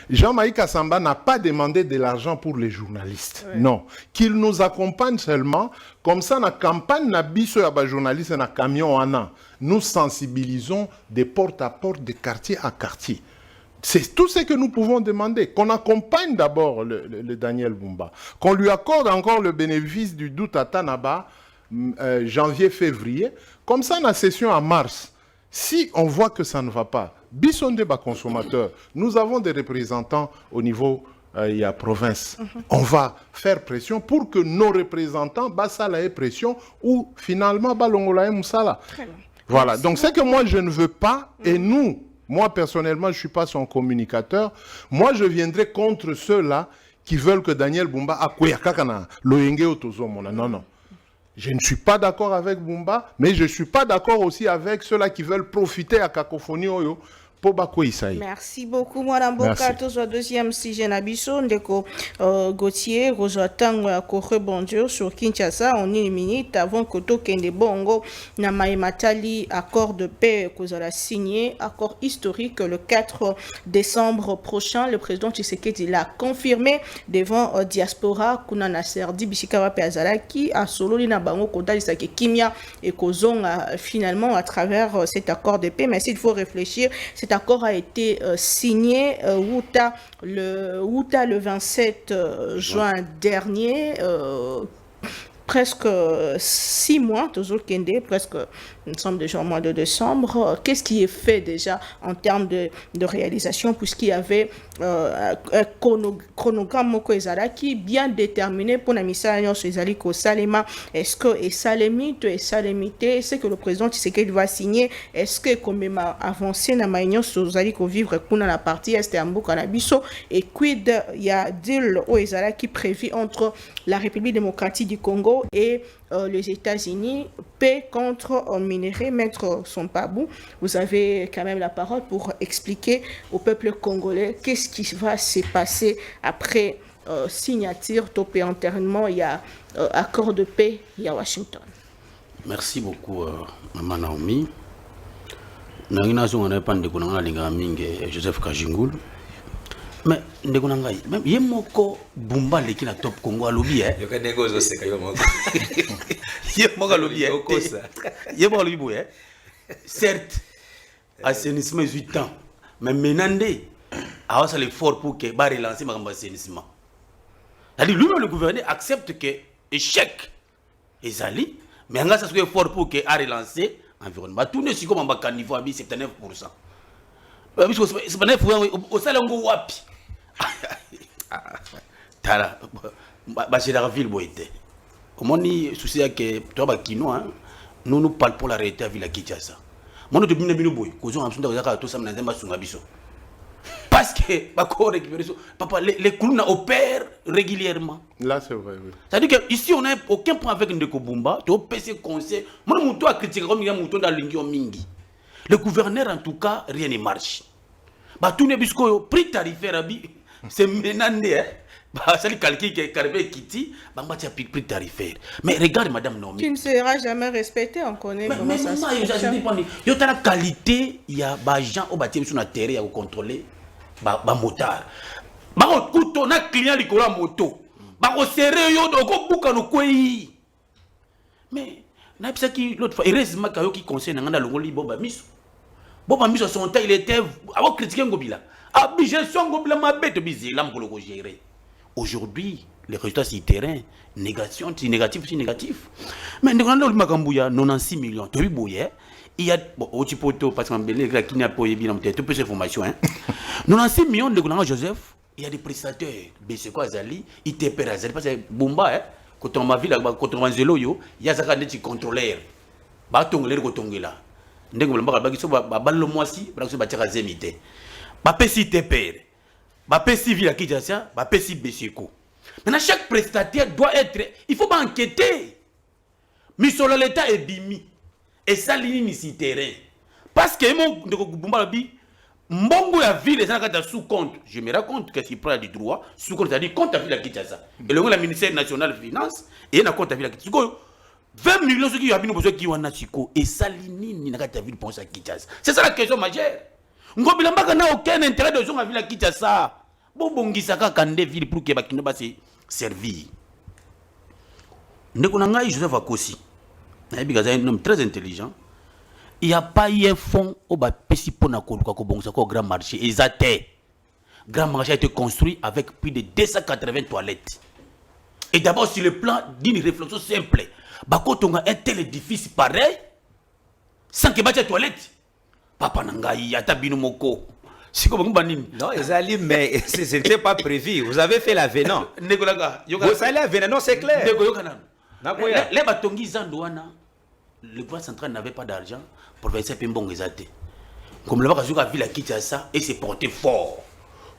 Jean-Marie Kassamba n'a pas demandé de l'argent pour les journalistes. Non. Qu'il nous accompagne seulement. Comme ça, la campagne n'a biso ya ba journaliste na camion ana. Nous sensibilisons de porte à porte, de quartier à quartier. C'est tout ce que nous pouvons demander. Qu'on accompagne d'abord le Daniel Bumba. Qu'on lui accorde encore le bénéfice du doute à Tanaba, janvier-février. Comme ça, la session en mars, si on voit que ça ne va pas, Bissonde bas consommateur, nous avons des représentants au niveau de la province. On va faire pression pour que nos représentants bassent la pression ou finalement balongolae moussala. Voilà. Donc c'est que moi je ne veux pas et nous. Moi, personnellement, je ne suis pas son communicateur. Moi, je viendrai contre ceux-là qui veulent que Daniel Bumba a loyenge otozomona. Non, non. Je ne suis pas d'accord avec Bumba, mais je ne suis pas d'accord aussi avec ceux-là qui veulent profiter à Cacophonie Oyo. Merci beaucoup, Madame Bokato. Au deuxième sujet, Nabiso, Ndeko Gauthier, Rosatang, rebondir sur Kinshasa en 1 minute avant que Tokende Bongo, Namae Matali, accord de paix que vous avez signé, accord historique le 4 décembre prochain. Le président Tshisekedi l'a confirmé devant Diaspora, Kuna Nasser, Dibishikawa Peazalaki, à Solo, Lina Bango, Koda, Lisake Kimia et Kozong finalement à travers cet accord de paix. Mais s'il faut réfléchir, cet accord a été signé le 27 juin dernier, presque 6 mois, toujours Kende, presque, nous sommes déjà au mois de décembre. Qu'est-ce qui est fait déjà en termes de réalisation, puisqu'il y avait chronogramme moko ezalaki bien déterminé pour la misala nyonso ezali kosalema. Est-ce que esalemi to esalemi te, est-ce que le président Tshisekedi va signer, est-ce que komema avancer na mai nyonso ezali vivre kuna na partie est ya mboka na biso, et quid ya deal o ezalaki prévu entre la République démocratique du Congo et les États-Unis, paix contre minerai. Maître Sompabou, vous avez quand même la parole pour expliquer au peuple congolais qu'est-ce qui va se passer après signature, topé enterrement, il y a accord de paix, il y a Washington. Merci beaucoup, Maman Naomi. On a pas de Joseph Kajingul. Mais ndeko nangai même yemoko bumba leki na top Congo alobi yo ka negozo seka yo moko yemoko alobi yemoko alobi boye certes assainissement 8 ans mais menande a ça l'effort pour que ba relancer ma assainissement. C'est-à-dire lui-même le gouverneur accepte que échec ezali mais anga ça soit effort pour que a relancer environnement tout ne si comme en niveau à 79%. C'est pas neuf au salongo wapi tala ba c'est la ville boité au moni souci que toi ba kino nous parle pour la réalité à ville Kinshasa mon de bino bino boy kozo amsunda kozaka to sam na nzemba sunga biso parce que ba ko récupérer papa les colonnes opèrent régulièrement là c'est vrai oui. C'est à dire que ici on n'a aucun point avec Ndeko Bumba to PC conseil mon muto a critiqué comme il y a muto dans l'ingio mingi le gouverneur en tout cas rien ne marche. Bah tout n'est bisco prix tarifaire c'est menandé hein. Bah ça le calcul qui est carré Kitty bah moi tu prix tarifaire mais regarde madame Naomi qui ne sera jamais respecté on connaît mais ça ça dépend yo ta la qualité il y a bah gens au bâtiment sur la terre à contrôler bah motard bah couteau na client likolo moto bah au serré yo donc buka no kwei mais na pisa qui l'autre fois heureusement kayo qui conseille ngana longoli bomba miso bon, mis son temps, il était avant critiquer Ngobila. Ah, j'ai son Ngobila ma bête bizarre, là, m'colo gérer. Aujourd'hui, les résultats sur le terrain, négation, c'est négatif, c'est négatif. Mais nous avons le Macambouya, 96 millions. Tu as vu, il y a au Chipoto, parce qu'on a les qui n'a pas eu bien, tu peux ces formations. 96 millions de Goulan Joseph, il y a des prestataires, Besseko Azali, il te perd Azali, parce que Bumba, quand on m'a vu là, quand on m'a zélo, il y a ça qui est contrôleur. Baton, l'air de là. Ndenge mbala ba kiso ba ballo mwasi ba kiso ba tira zemité ba pesi TPR ba pesi villa Kinshasa ba pesi Besseko. Maintenant chaque prestataire doit être il faut pas enquêter mais sur l'état est bimi et ça ligne ici terrain parce que mon ndeko Bumba bi mbongo ya ville ça ka sous compte je me raconte que s'il prend du droit sous compte c'est-à-dire compte à ville Kinshasa et le ministère national de finance et na compte à ville Kinshasa 20 millions qui ont besoin qui ont chiko et salini ni nakata ville pense à Kinshasa. C'est ça la question majeure. Ngobila mbaka na aucun intérêt de zonga ville à Kinshasa. Bobongisa ka kande ville pour que bakino ba se servir. Ndeko nanga Joseph Akosi. Na bigaza un homme très intelligent. Il n'y a pas eu un fonds au ba pesi pona ko ko bongisa ko grand marché exacté. Grand marché a été construit avec plus de 280 toilettes. Et d'abord sur le plan d'une réflexion simple. Bakotonga un tel édifice pareil sans que bâtir toilette papa nangai atabino moko c'est comme banini non ezali mais c'était pas prévu vous avez fait l'avenant nekolaga vous allez l'avenant non c'est clair les batongi zandouana le gouvernement central n'avait pas d'argent pour verser pimbong ezate comme le bakazuka ville à Kinshasa et s'est porté fort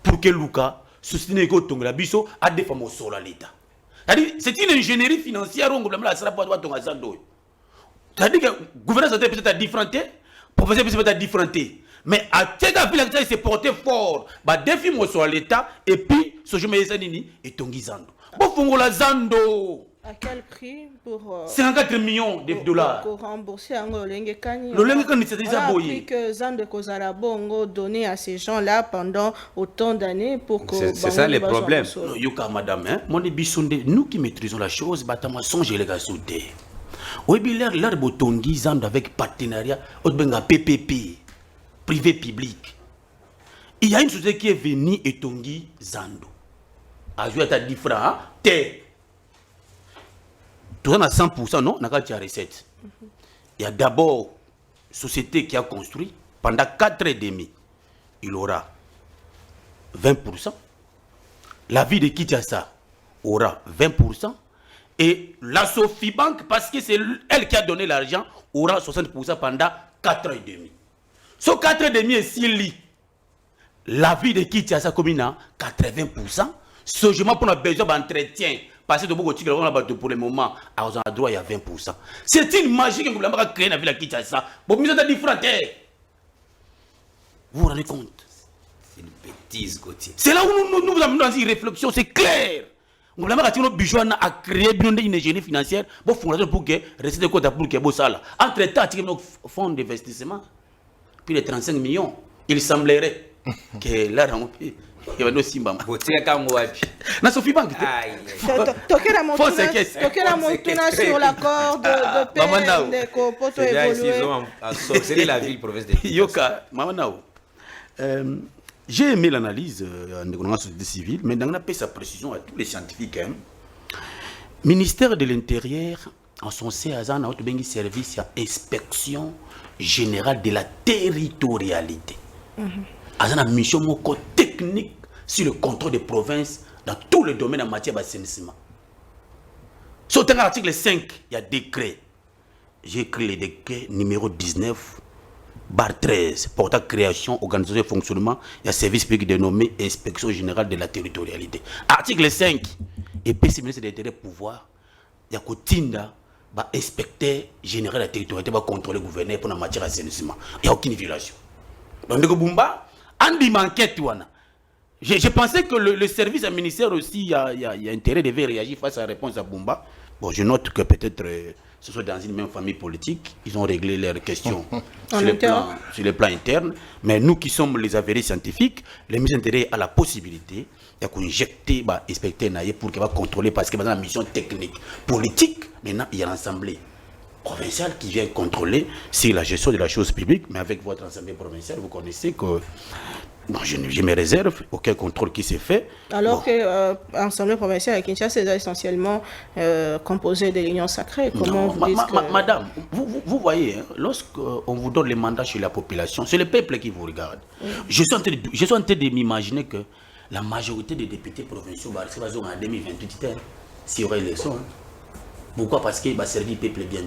pour que Luka soutient que tonga biso a des femmes au sol à l'état. C'est une ingénierie financière où la sera pas ton azando. C'est-à-dire que le gouvernement peut être différenté, le professeur peut être différenté. Mais à Tega Ville, il s'est porté fort. Bah, défi moi sur l'État et puis, ce que je me dis, et ton gizando. Bon, fongo la zando. À quel prix pour 54 millions de dollars. Pour rembourser le Lengekani. Le Lengekani, c'est déjà boyé. Que Zande Kozala Bongo donné à ces gens-là pendant autant d'années pour que. C'est ça le problème. Yoka, madame, hein. Mon bisonde, nous qui maîtrisons la chose, batama songe les gars sauter. Oui, bien l'air botongi Zande avec partenariat, Otbenga PPP, privé public. Il y a une société qui est venue et tongi Zando. A joué à 10 francs, t'es. Tout ça à 100%, non, on a qu'à recette. Il y a d'abord une société qui a construit pendant 4 ans et demi. Il aura 20%. La ville de Kinshasa aura 20%. Et la Sofibank, parce que c'est elle qui a donné l'argent, aura 60% pendant 4 ans et demi. Ce 4 ans et demi est si lit. La ville de Kinshasa commune à 80%. Seulement pour notre besoin d'entretien. Parce que pour le moment, à droit, il y a 20%. C'est une magie que vous avez créée dans la ville de Kinshasa. Pour nous, c'est différent. Vous vous rendez compte? C'est une bêtise, Gauthier. C'est là où nous amenons dans une réflexion, c'est clair. Nous avons créé une ingénierie financière pour que rester de côté pour que vous ça. Entre-temps, il y a un fonds d'investissement. Puis les 35 millions, il semblerait que là, il y a un Simba. Na Sophie Bank. Toquer la montuna sur l'accord de paix de Kopoto évolué. C'est la ville province de Yoka, Mamanao. J'ai aimé l'analyse de la société civile, mais on a fait sa précision à tous les scientifiques. Ministère de l'Intérieur, en son CASAN, a un service à inspection générale de la territorialité. A une mission technique sur le contrôle des provinces dans tous les domaines en matière d'assainissement. Sur l'article 5, il y a décret. J'ai écrit le décret numéro 19. Bar 13, portant création, organisation et fonctionnement, il y a service public dénommé Inspection générale de la territorialité. Article 5, et PC ministre de l'Intérieur pouvoir, il y a Kotinda, inspecteur général de la territorialité, va contrôler le gouverneur pour la matière d'assainissement. Il n'y a aucune violation. Donc, Bumba, en dit enquête, je pensais que le service à ministère aussi, il y a intérêt de réagir face à la réponse à Bumba. Bon, je note que peut-être ce soit dans une même famille politique, ils ont réglé leurs questions sur le plan interne. Mais nous qui sommes les avérés scientifiques, les ministres d'intérêt a la possibilité d'injecter, inspecter pour qu'il va contrôler, parce que dans la mission technique, politique, maintenant il y a l'Assemblée provinciale qui vient contrôler si la gestion de la chose publique, mais avec votre Assemblée provinciale, vous connaissez que je me réserve, aucun contrôle qui s'est fait. Alors que l'Assemblée provinciale à Kinshasa est essentiellement composée de l'union sacrée. Comment vous dites que... Madame, vous voyez, lorsqu'on vous donne les mandats chez la population, c'est le peuple qui vous regarde. Je suis en train de m'imaginer que la majorité des députés provinciaux va en 2028 s'il y aurait élection. Pourquoi? Parce qu'il va servir le peuple bien.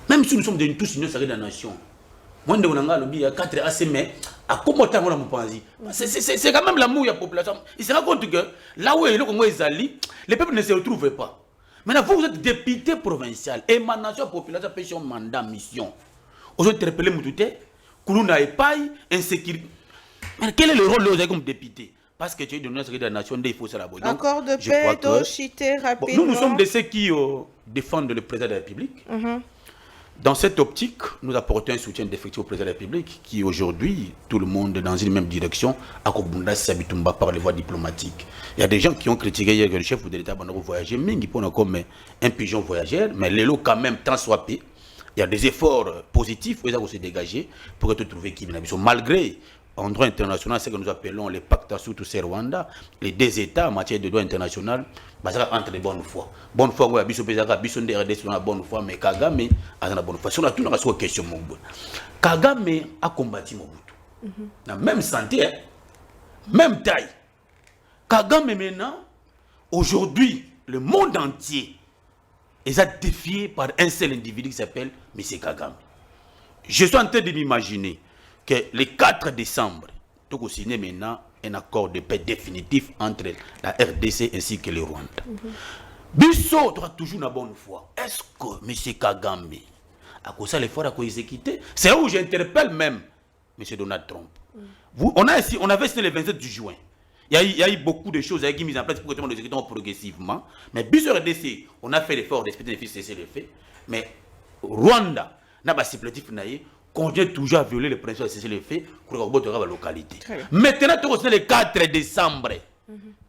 Même si nous sommes tous union sacrée de la nation, moi, je suis 4 ACM. C'est quand même l'amour de la population. Il se rend compte que là où les peuples ne se retrouvent pas. Maintenant, vous êtes député provincial, émanation population, pétion, mandat, mission. Vous êtes interpellé, vous n'avez pas insécurité. Mais quel est le rôle de vous comme député? Parce que tu es de la nation, il faut ça la bonne. Accord de paix, d'Ochité, rapidement. Nous sommes de ceux qui défendent le président de la République. Dans cette optique, nous apportons un soutien d'effectif au président de la République qui aujourd'hui, tout le monde est dans une même direction, à Kobunda Sabitumba par les voies diplomatiques. Il y a des gens qui ont critiqué hier que le chef de l'État va voyager, mais il peut comme un pigeon voyageur, mais l'élo quand même tant soit il y a des efforts positifs qui vont se dégager pour te trouver qui malgré en droit international, ce que nous appelons les pactes sous tous ces Rwanda, les deux États en matière de droit international, entre les bonnes foi. Bonne foi, oui, Bissot Pézaka, Bissot RDC, on a bonne foi, mais Kagame a la bonne foi. Si on a tout dans la question, Kagame a combattu Mobutu. La même santé, même taille. Kagame maintenant, aujourd'hui, le monde entier est défié par un seul individu qui s'appelle M. Kagame. Je suis en train de m'imaginer que le 4 décembre, nous avons signé maintenant un accord de paix définitif entre la RDC ainsi que le Rwanda. Bissot doit toujours la bonne foi. Est-ce que M. Kagame a causé l'effort à exécuter? C'est là où j'interpelle même M. Donald Trump. On avait signé le 27 juin. Il y a eu beaucoup de choses qui ont été mises en place pour que nous exécutons progressivement. Mais Bissot RDC, on a fait l'effort d'expédier les cesser les faits. Mais Rwanda n'a pas supplétif continue toujours à violer les principes de cesser les faits pour la localité. Maintenant, le 4 décembre,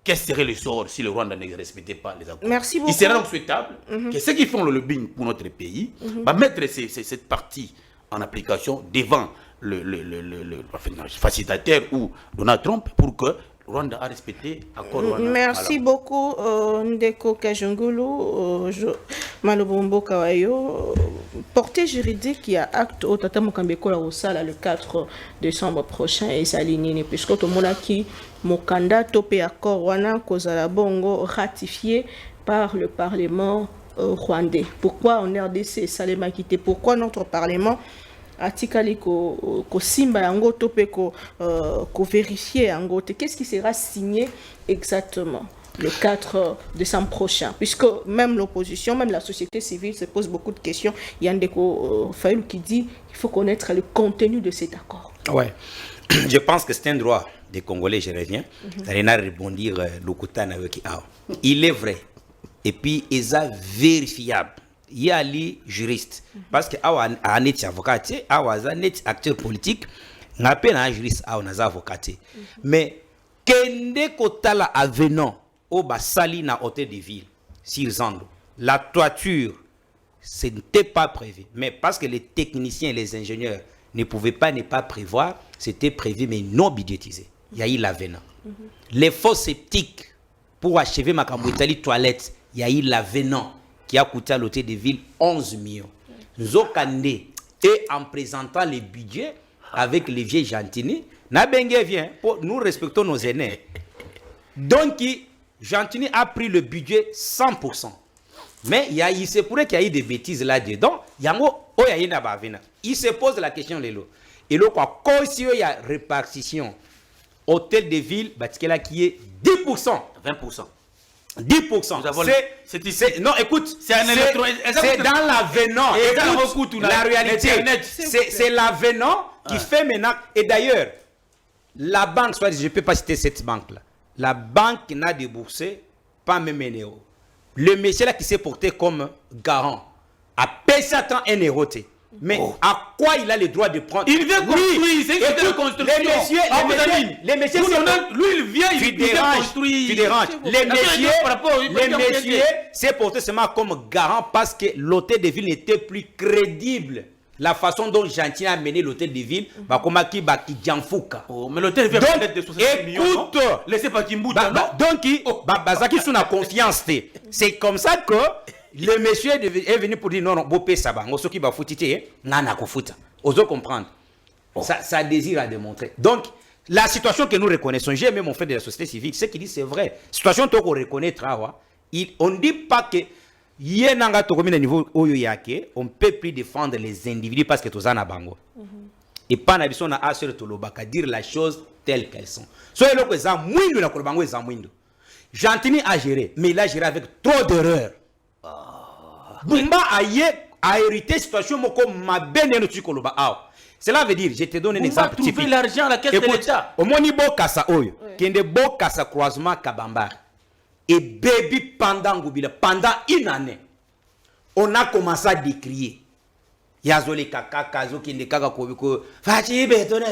quel serait le sort si le Rwanda ne respectait pas les accords? Merci beaucoup. Il serait donc souhaitable que ceux qui font le lobbying pour notre pays mettre cette partie en application devant le facilitateur ou Donald Trump pour que Rwanda a respecté l'accord Rwanda. Merci beaucoup, Ndeko Kajungulu, Malobombo Kawayo. portée juridique, il y a acte au Tata Mokambeko la Rosala le 4 décembre prochain et s'aligner puisque tout le monde qui Mokanda topé accord wana kozala bongo ratifié par le Parlement rwandais. Pourquoi en RDC Salema quitté? Pourquoi notre Parlement atikali ko simba yango topé ko vérifier yango? Qu'est-ce qui sera signé exactement le 4 décembre prochain, puisque même l'opposition, même la société civile se pose beaucoup de questions. Il y a un Fayoulou qui dit qu'il faut connaître le contenu de cet accord. Ouais. Je pense que c'est un droit des Congolais, je reviens. D'aller rebondir il est vrai. Et puis, il est vérifiable. Il y a les juristes. Parce que un avocat, un acteur politique, on appelle un juriste, un avocat. Mais, kende kotala avenant au basali na hôtel de ville, sur Zando, la toiture, ce n'était pas prévu. Mais parce que les techniciens et les ingénieurs ne pouvaient pas ne pas prévoir, c'était prévu mais non budgétisé. Il y a eu l'avenant. Les fosses sceptiques pour achever ma cambouitali toilette, il y a eu l'avenant qui a coûté à l'hôtel de ville 11 millions. Zokande, et en présentant les budgets avec les vieux Gentini, Nabengue vient, nous respectons nos aînés. Donc, Gentini a pris le budget 100%. Mais il se pourrait qu'il y ait des bêtises là-dedans. Il se pose la question, Lélo. Et là, quand il y a répartition, hôtel de ville, qui est 10%. 20%. 10%. Non, écoute, c'est dans l'avenant. La réalité, c'est l'avenant qui fait maintenant. Et d'ailleurs, la banque, soit je ne peux pas citer cette banque-là. La banque n'a déboursé pas même un euro. Le monsieur là qui s'est porté comme garant a payé 100 ans un euro. Mais à quoi il a le droit de prendre? Il vient construire, c'est une construction. Les messieurs, lui il vient, il construire. Tu déranges. Les messieurs s'est porté seulement comme garant parce que l'hôtel de ville n'était plus crédible. La façon dont Gentini a mené l'hôtel de ville, mais l'hôtel de ville peut être de 60 millions. Écoute, laissez pas Kimbout. Donc, Bazaki sous la confiance. C'est comme ça que le monsieur est venu pour dire non, non, Bopé Sabango, ce qui va foutre, nana kofuta. Osez comprendre. Ça désire à démontrer. Donc, la situation que nous reconnaissons, j'ai même mon frère de la société civile, c'est qu'il dit c'est vrai. Situation qu'on reconnaît, on ne dit pas que on ne peut plus défendre les individus parce que tout ça n'a bango. Et pas na biso na asser to lobaka dire la chose telle qu'elles sont. So eloko eza mwindu na kolobango eza mwindu. Gentini a géré, mais il a géré avec trop d'erreurs. Bumba a hérité situation moko mabene no tukoloba aw. Cela veut dire, je te donne un exemple typique. Trouver l'argent à la caisse de l'État. Au moni bokasa oyo, kende bokasa croisement kabamba. Et baby pendant une année, on a commencé à décrier. Yazoli kaka kazo kinde kaka kobiko. Fachi beton.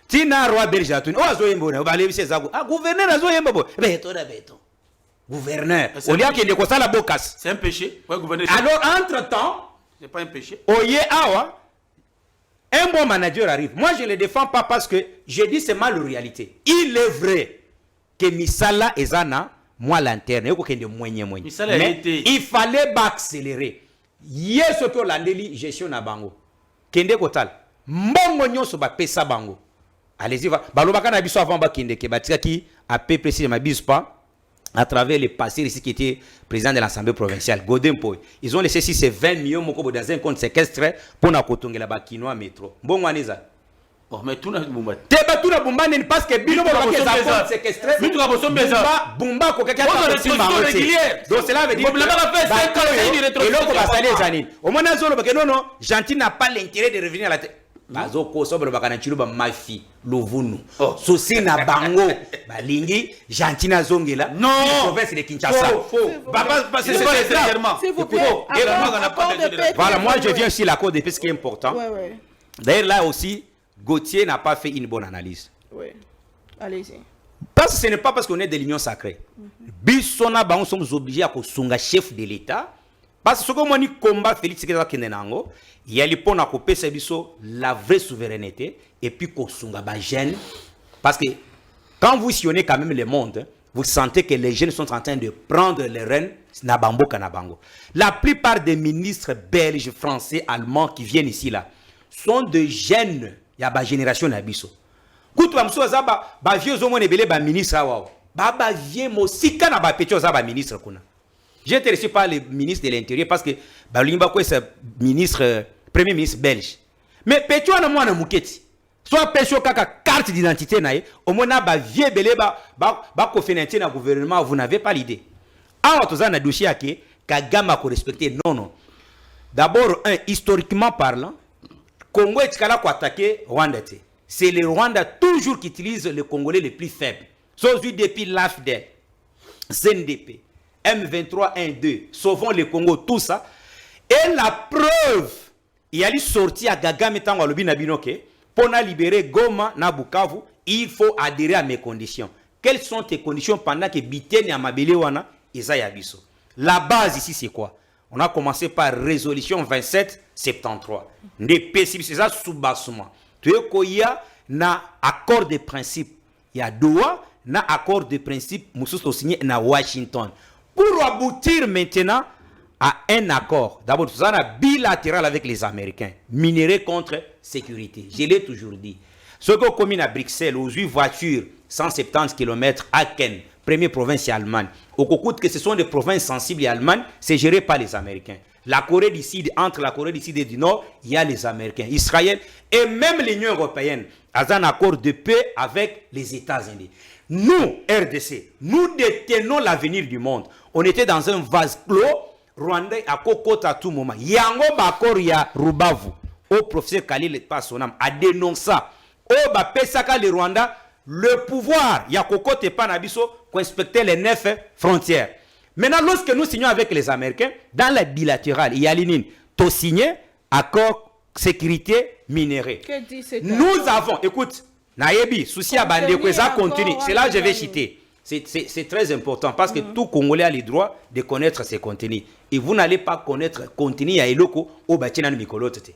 Tina roi belge atuni. O azo yembona, o balebi sezago. Ah gouverneur azo yembo. Beton. Gouverneur. On dit qu'il est la bokas. C'est un péché. Ouais, gouverneur. Alors entre-temps, c'est pas un péché. Oye awa. Un bon manager arrive. Moi je ne le défends pas parce que je dis c'est mal la réalité. Il est vrai que Misala ezana moi l'interne, mais il fallait accélérer. Hier, ce que l'andeli gestion na bango. Kende kotal. Mbongo nyoso ba pesa bango. Allez-y va. Balobaka na biso avant ba kende ke batika ki a peu précis ma bispa à travers les passés ici qui était président de l'Assemblée provinciale Godin Poy. Ils ont laissé si ces 20 millions moko dans un compte séquestré pour na kotongela ba kinoa métro. Mbongo aneza. Oh, mais tout na bumba. Teba tout na bumba n'est parce que bino ba ke séquestré. Bumba ko kaka donc cela veut dire et l'autre va saler zanine. Au moins nazolo parce que non, Gentini n'a pas l'intérêt de revenir à la tête. Bazo ko sobo bakana chiluba mafi lovunu. Souci na bango balingi Gentini azongela. Non, province de Kinshasa. C'est pas légèrement. Voilà, moi je viens sur l'accord de paix qui est important. D'ailleurs là aussi Gauthier n'a pas fait une bonne analyse. Oui. Allez-y. Parce que ce n'est pas parce qu'on est de l'union sacrée. Bissona, nous sommes obligés à être chef de l'État. Parce que ce qu'on dit combat Félix Tshisekedi Kendenango, il y a l'hypon à couper la vraie souveraineté et puis qu'on sunga jeune. Parce que quand vous sillonnez quand même le monde, vous sentez que les jeunes sont en train de prendre les rênes na bamboka na bango. La plupart des ministres belges, français, allemands qui viennent ici là sont de jeunes ya ba génération na biso. Kutu ba mso za ba vieux zo mone belé ba ministre wa. Ba vieux mo sika na ba petio za ba ministre kuna. J'ai été reçu par le ministre de l'Intérieur parce que ba limba ko ce ministre premier ministre belge. Mais petio na mwana muketi. Soit petio kaka carte d'identité na ye, au moins ba vieux belé ba ko financer na gouvernement, vous n'avez pas l'idée. Alors tout ça na dossier que Kagame ko respecter non. D'abord historiquement parlant, Congo est attaqué Rwanda. C'est le Rwanda toujours qui utilise le Congolais les plus faibles. Sauf depuis l'AFDEL, CNDP, M23, 1-2, sauvons le Congo, tout ça. Et la preuve, il y a eu sorti à Kagame Tango Lobi Nabinoke, pour libérer Goma, Nabukavu, il faut adhérer à mes conditions. Quelles sont tes conditions pendant que Biten et Amabele Wana, Isaiah Bisso? La base ici, c'est quoi? On a commencé par résolution 2773. C'est ça sous-bassement. Tu sais qu'il y a un accord de principe. Il y a Doha, un accord de principe, Moussous signé à Washington. Pour aboutir maintenant à un accord, d'abord, ça a bilatéral avec les Américains. Minerai contre sécurité. Je l'ai toujours dit. Ce qu'on commune à Bruxelles, aux 8 voitures, 170 km à Ken, première province allemande. Au Kokout, que ce sont des provinces sensibles et allemandes, c'est géré par les Américains. La Corée du Sud, entre la Corée du Sud et du Nord, il y a les Américains, Israël et même l'Union européenne a un accord de paix avec les États-Unis. Nous, RDC, nous détenons l'avenir du monde. On était dans un vase clos, Rwandais à Kokota à tout moment. Yango Bakor ya Rubavu, au professeur Khalil Passonam, a dénoncé ça. Au Bapesaka le Rwanda, le pouvoir, il y a Kokote Panabiso, qui inspectait les 9 frontières. Maintenant, lorsque nous signons avec les Américains, dans la bilatérale, il y a l'ININ, tu signé accord sécurité minérée. Nous avons, écoute, Nayebi, souci à Bandé, ça continue. C'est là que je vais citer. C'est très important parce que tout Congolais a le droit de connaître ses contenus. Et vous n'allez pas connaître le contenu à Eloko au Batinan Mikolote.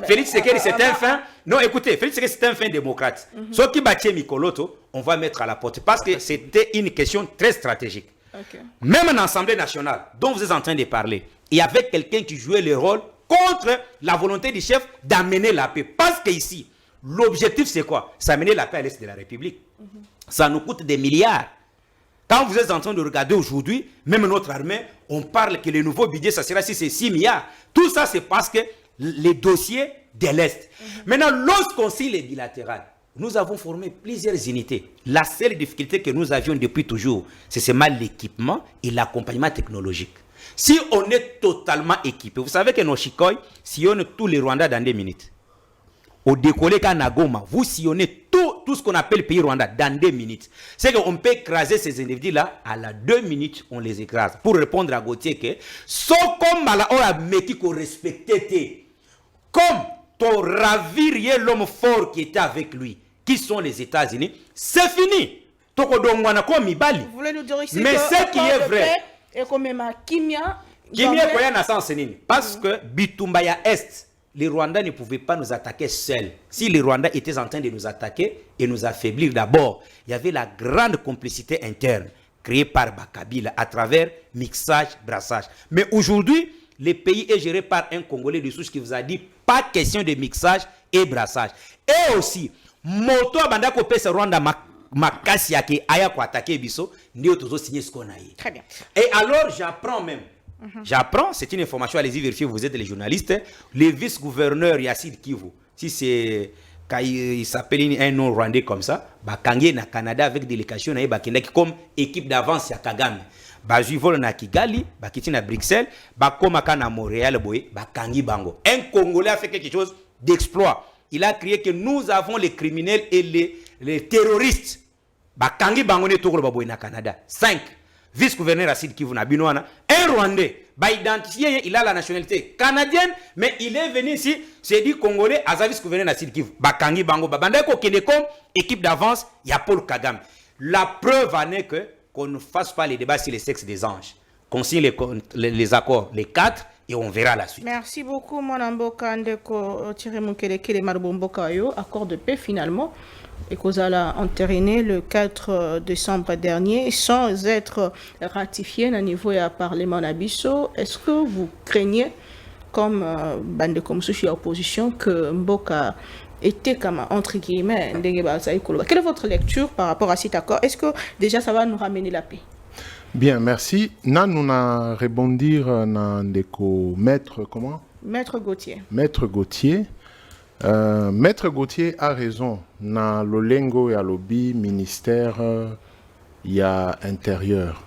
Félix Sekeri, c'est un fin. Non, écoutez, Félix Sekeri, c'est un fin démocrate. Ce qui battait Mikoloto, on va mettre à la porte parce que c'était une question très stratégique. Okay. Même en Assemblée nationale, dont vous êtes en train de parler, il y avait quelqu'un qui jouait le rôle contre la volonté du chef d'amener la paix. Parce qu'ici, l'objectif c'est quoi? C'est amener la paix à l'est de la République. Ça nous coûte des milliards. Quand vous êtes en train de regarder aujourd'hui, même notre armée, on parle que le nouveau budget, ça sera 6 milliards. Tout ça, c'est parce que les dossiers de l'Est. Maintenant, lorsqu'on signe les bilatérales, nous avons formé plusieurs unités. La seule difficulté que nous avions depuis toujours, c'est seulement l'équipement et l'accompagnement technologique. Si on est totalement équipé, vous savez que nos Chikoy sillonnent tous les Rwandais dans 2 minutes. Au décollé Kanagoma, vous sillonnez tout ce qu'on appelle le pays Rwanda dans 2 minutes. C'est qu'on peut écraser ces individus-là, à la 2 minutes, on les écrase. Pour répondre à Gauthier, que ce comme on a métier qu'on respectait, comme ton ravirier l'homme fort qui était avec lui, qui sont les États-Unis, c'est fini. Vous voulez nous dire ici mais ce qui est vrai, et comme ma Kimia, parce que Bitumbaya Est, les Rwandais ne pouvaient pas nous attaquer seuls. Si les Rwandais étaient en train de nous attaquer et nous affaiblir d'abord, il y avait la grande complicité interne créée par Bakabila à travers mixage, brassage. Mais aujourd'hui, le pays est géré par un Congolais de souche qui vous a dit pas question de mixage et brassage. Et aussi, moto abanda ko pesa Rwanda makasi yake aya ko attaquer biso ndio tozo signer ce qu'on a eu. Très bien. Et alors j'apprends même. J'apprends, c'est une information, allez-y vérifier, vous êtes les journalistes. Le vice-gouverneur Yacine Kivu, si c'est il s'appelle un nom rwandais comme ça, Bakangé na Canada avec délégation na Bakindaki comme équipe d'avance ya Kagame. Bazui vol na Kigali, Bakiti na Bruxelles, Bakomaka na Montréal boy, Bakangi bango. Un Congolais a fait quelque chose d'exploit. Il a crié que nous avons les criminels et les terroristes. Bakangi bango ne tokolo baboy na Canada. 5. Vice-gouverneur Acide Kivu na Binoana, un Rwandais, identifié, il a la nationalité canadienne, mais il est venu ici, c'est dit Congolais, à vice-gouverneur Acide Kivu. Bakangi bango, babandeko Kenekom, équipe d'avance, il y a Paul Kagame. La preuve en est que qu'on ne fasse pas les débats sur les sexes des anges, qu'on signe les accords, les 4, et on verra la suite. Merci beaucoup, mon Amboka Ndeko Tiré Mukeleke, les Marbomboka Yo, accord de paix finalement. Ekozala entériné le 4 décembre dernier sans être ratifié au niveau du Parlement nabiso. Est-ce que vous craignez, comme bande comme souci opposition, que Mboka était comme entre guillemets quelle est votre lecture par rapport à cet accord? Est-ce que déjà ça va nous ramener la paix? Bien, merci. Nous na rebondir na ndeko maître comment? Maître Gauthier. Maître Gauthier. Maître Gauthier a raison. Na lolengo ya lobby ministère ya intérieur.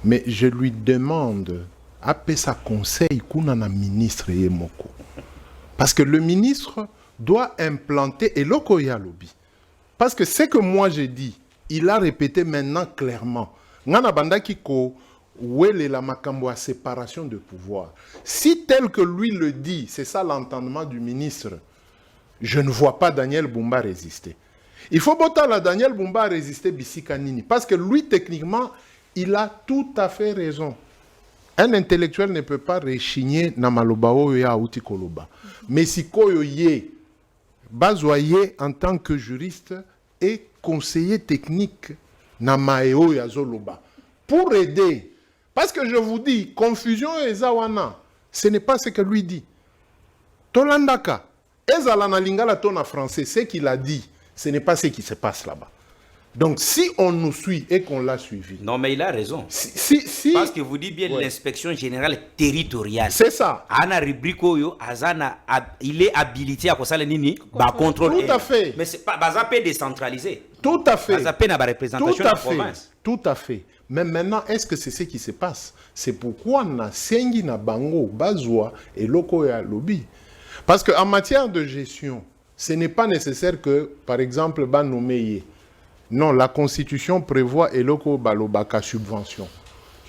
Mais je lui demande appeler sa conseil kuna na ministre yemoko. Parce que le ministre doit implanter eloko ya lobby. Parce que ce que moi j'ai dit, il a répété maintenant clairement. Ngana bandaki ko wele la makambo à séparation de pouvoir. Si tel que lui le dit, c'est ça l'entendement du ministre, je ne vois pas Daniel Bumba résister. Il faut botter la Daniel Bumba résister Bisika Nini. Parce que lui, techniquement, il a tout à fait raison. Un intellectuel ne peut pas rechigner na maloba oyo ya uti koloba. Mais si koyo ye, bazoye en tant que juriste et conseiller technique na maeo ya zoloba. Pour aider. Parce que je vous dis, confusion et zawana, ce n'est pas ce que lui dit. Tolandaka. Ezala na lingala tona français, ce qu'il a dit, ce n'est pas ce qui se passe là-bas. Donc si on nous suit et qu'on l'a suivi. Non, mais il a raison. Si, parce que vous dites bien l'inspection générale territoriale. C'est ça. Ana rubrique oyo, azana, il est habilité à quoi ça le nini, contrôle. Tout à fait. Mais c'est pas bazapé décentralisé. Tout à fait. Bazapé na ba représentation de la province. Tout à fait. Mais maintenant, est-ce que c'est ce qui se passe? C'est pourquoi na sengi na bango bazwa et loko ya lobby. Parce qu'en matière de gestion, ce n'est pas nécessaire que, par exemple, ban nommé. Non, la Constitution prévoit eloko balobaka subvention.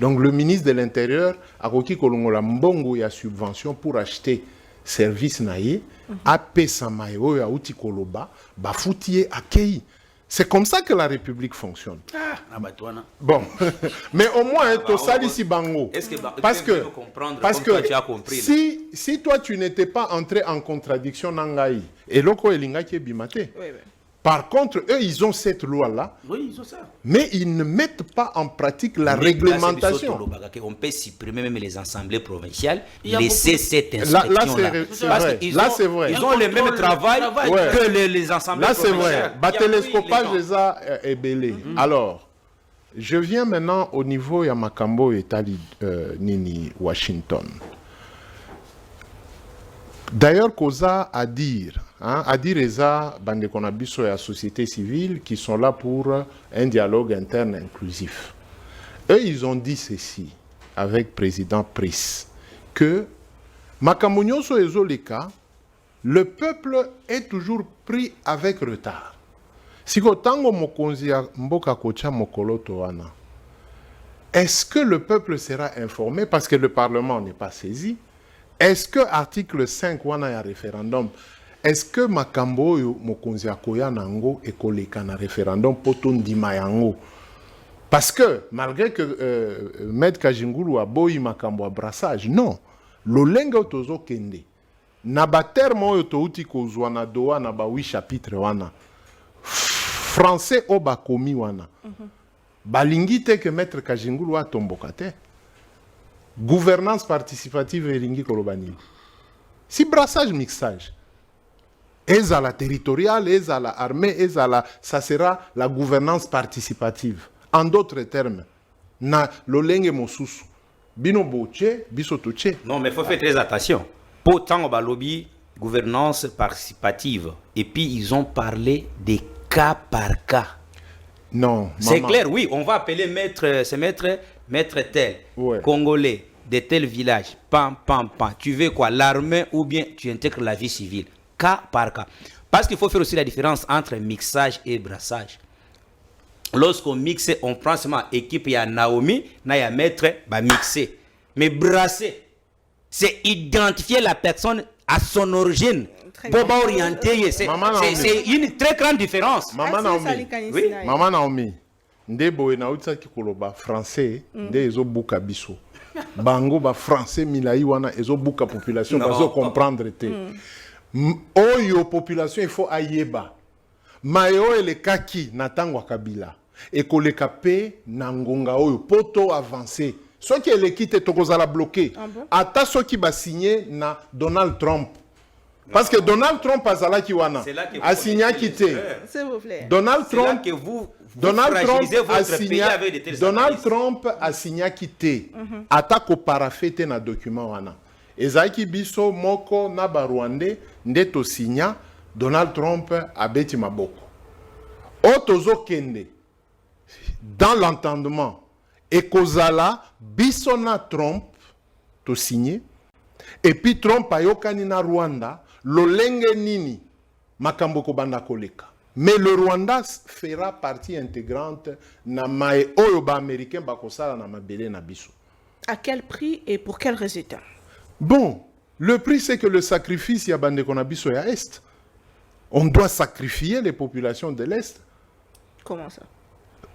Donc le ministre de l'Intérieur a koki kolongola mbongo ya subvention pour acheter service naye, apesa mayo ya uti koloba, bafutie akei. C'est comme ça que la République fonctionne. Bon, mais au moins, tu sali si bango. Parce que tu as compris, si toi tu n'étais pas entré en contradiction nangai, et loko elinga qui est bimate. Par contre, eux, ils ont cette loi-là, oui, ils ont ça. Mais ils ne mettent pas en pratique la réglementation. On peut supprimer même les assemblées provinciales, laisser cette inspection-là. Là, c'est vrai. Ils ont le même travail que les assemblées provinciales. Là, c'est vrai. Télescopage, est belé. Alors, je viens maintenant au niveau Yamakambo et Tali Nini, Washington. D'ailleurs, Koza a dire Eza, bande konabiso et la société civile qui sont là pour un dialogue interne inclusif. Eux, ils ont dit ceci avec président Pris que Makamunyoso ezoleka, le peuple est toujours pris avec retard. Si kotango mokonzi mboka kocha mokoloto wana, est-ce que le peuple sera informé parce que le Parlement n'est pas saisi? Est-ce que l'article 5 wana ya référendum, est-ce que makambo yo mokonzi akoya nango ekoleka na référendum poto ndima yango? Parce que malgré que Maître Kajingulu a boyi makambo a brassage, non. Lolenga tozo kende. Na ba terme oyo touti kozwa na doa na ba 8 chapitre wana. Français o bakomi wana. Balingi te que Maître Kajingulu a tomboka te. Gouvernance participative elingi kolobani. Si brassage mixage. Eza la territoriale, eza la armée, eza la, ça sera la gouvernance participative. En d'autres termes, na lolenge mosusu. Bino boche, biso toche. Non, mais il faut faire très attention. Pourtant, on va lobby gouvernance participative. Et puis, ils ont parlé des cas par cas. Non, c'est clair, oui, on va appeler maître tel, congolais, de tel village, pam. Tu veux quoi, l'armée ou bien tu intègres la vie civile, cas par cas. Parce qu'il faut faire aussi la différence entre mixage et brassage. Lorsqu'on mixe, on prend seulement équipe, il y a Naomi, il y a maître, bah mixer. Mais brasser, c'est identifier la personne à son origine. Pour orienter, c'est une très grande différence. Maman Naomi, oui? Maman Naomi, ndebo na utsaki koloba français, nde ezo buka biso. Bango ba français milai wana ezo buka population bazo comprendre te. Oyo population il faut ayeba. mayo elekaki na ntango ya Kabila ekoleka pe na ngonga oyo poto avancé soki eleki te tokozala bloqué ata soki basigné na Donald Trump parce que Donald Trump azalaki wana asignaki te S'il vous plaît. Donald Trump que vous Donald Trump fragilisez votre pays avec de telles Donald analyses. Trump asignaki te ata koparafe te na document wana ezalaki biso moko na barwandais nde tosigna Donald Trump abeti maboko o tozokende dans l'entendement ekozala biso na Trump to signé et puis Trump ayokani na Rwanda lolenge nini makambo kobanda koleka mais le Rwanda fera partie intégrante na mae oyo ba américain bakosala na mabele na biso. À quel prix et pour quel résultat? Bon, le prix c'est que le sacrifice ya bande kona biso ya est. On doit sacrifier les populations de l'est. Comment ça?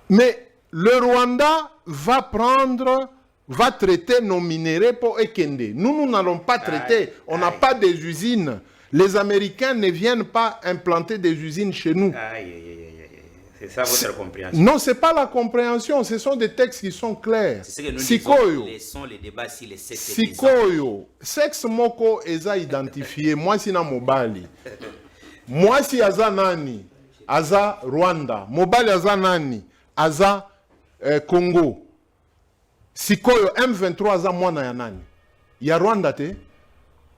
Mais le Rwanda va traiter nos minéraux pour Ekende. Nous n'allons pas traiter. On n'a pas des usines. Les Américains ne viennent pas implanter des usines chez nous. C'est ça votre compréhension. Non, ce n'est pas la compréhension. Ce sont des textes qui sont clairs. C'est ce que nous Sikoyo. laissons les débats sur les sexes. Sikoyo. Sexe moko eza identifié. Moi si na mobali. Moi si aza nani. Aza Rwanda. Mobali aza nani. Aza Congo. Sikoyo M23 aza mwana ya nani? Ya Rwanda te?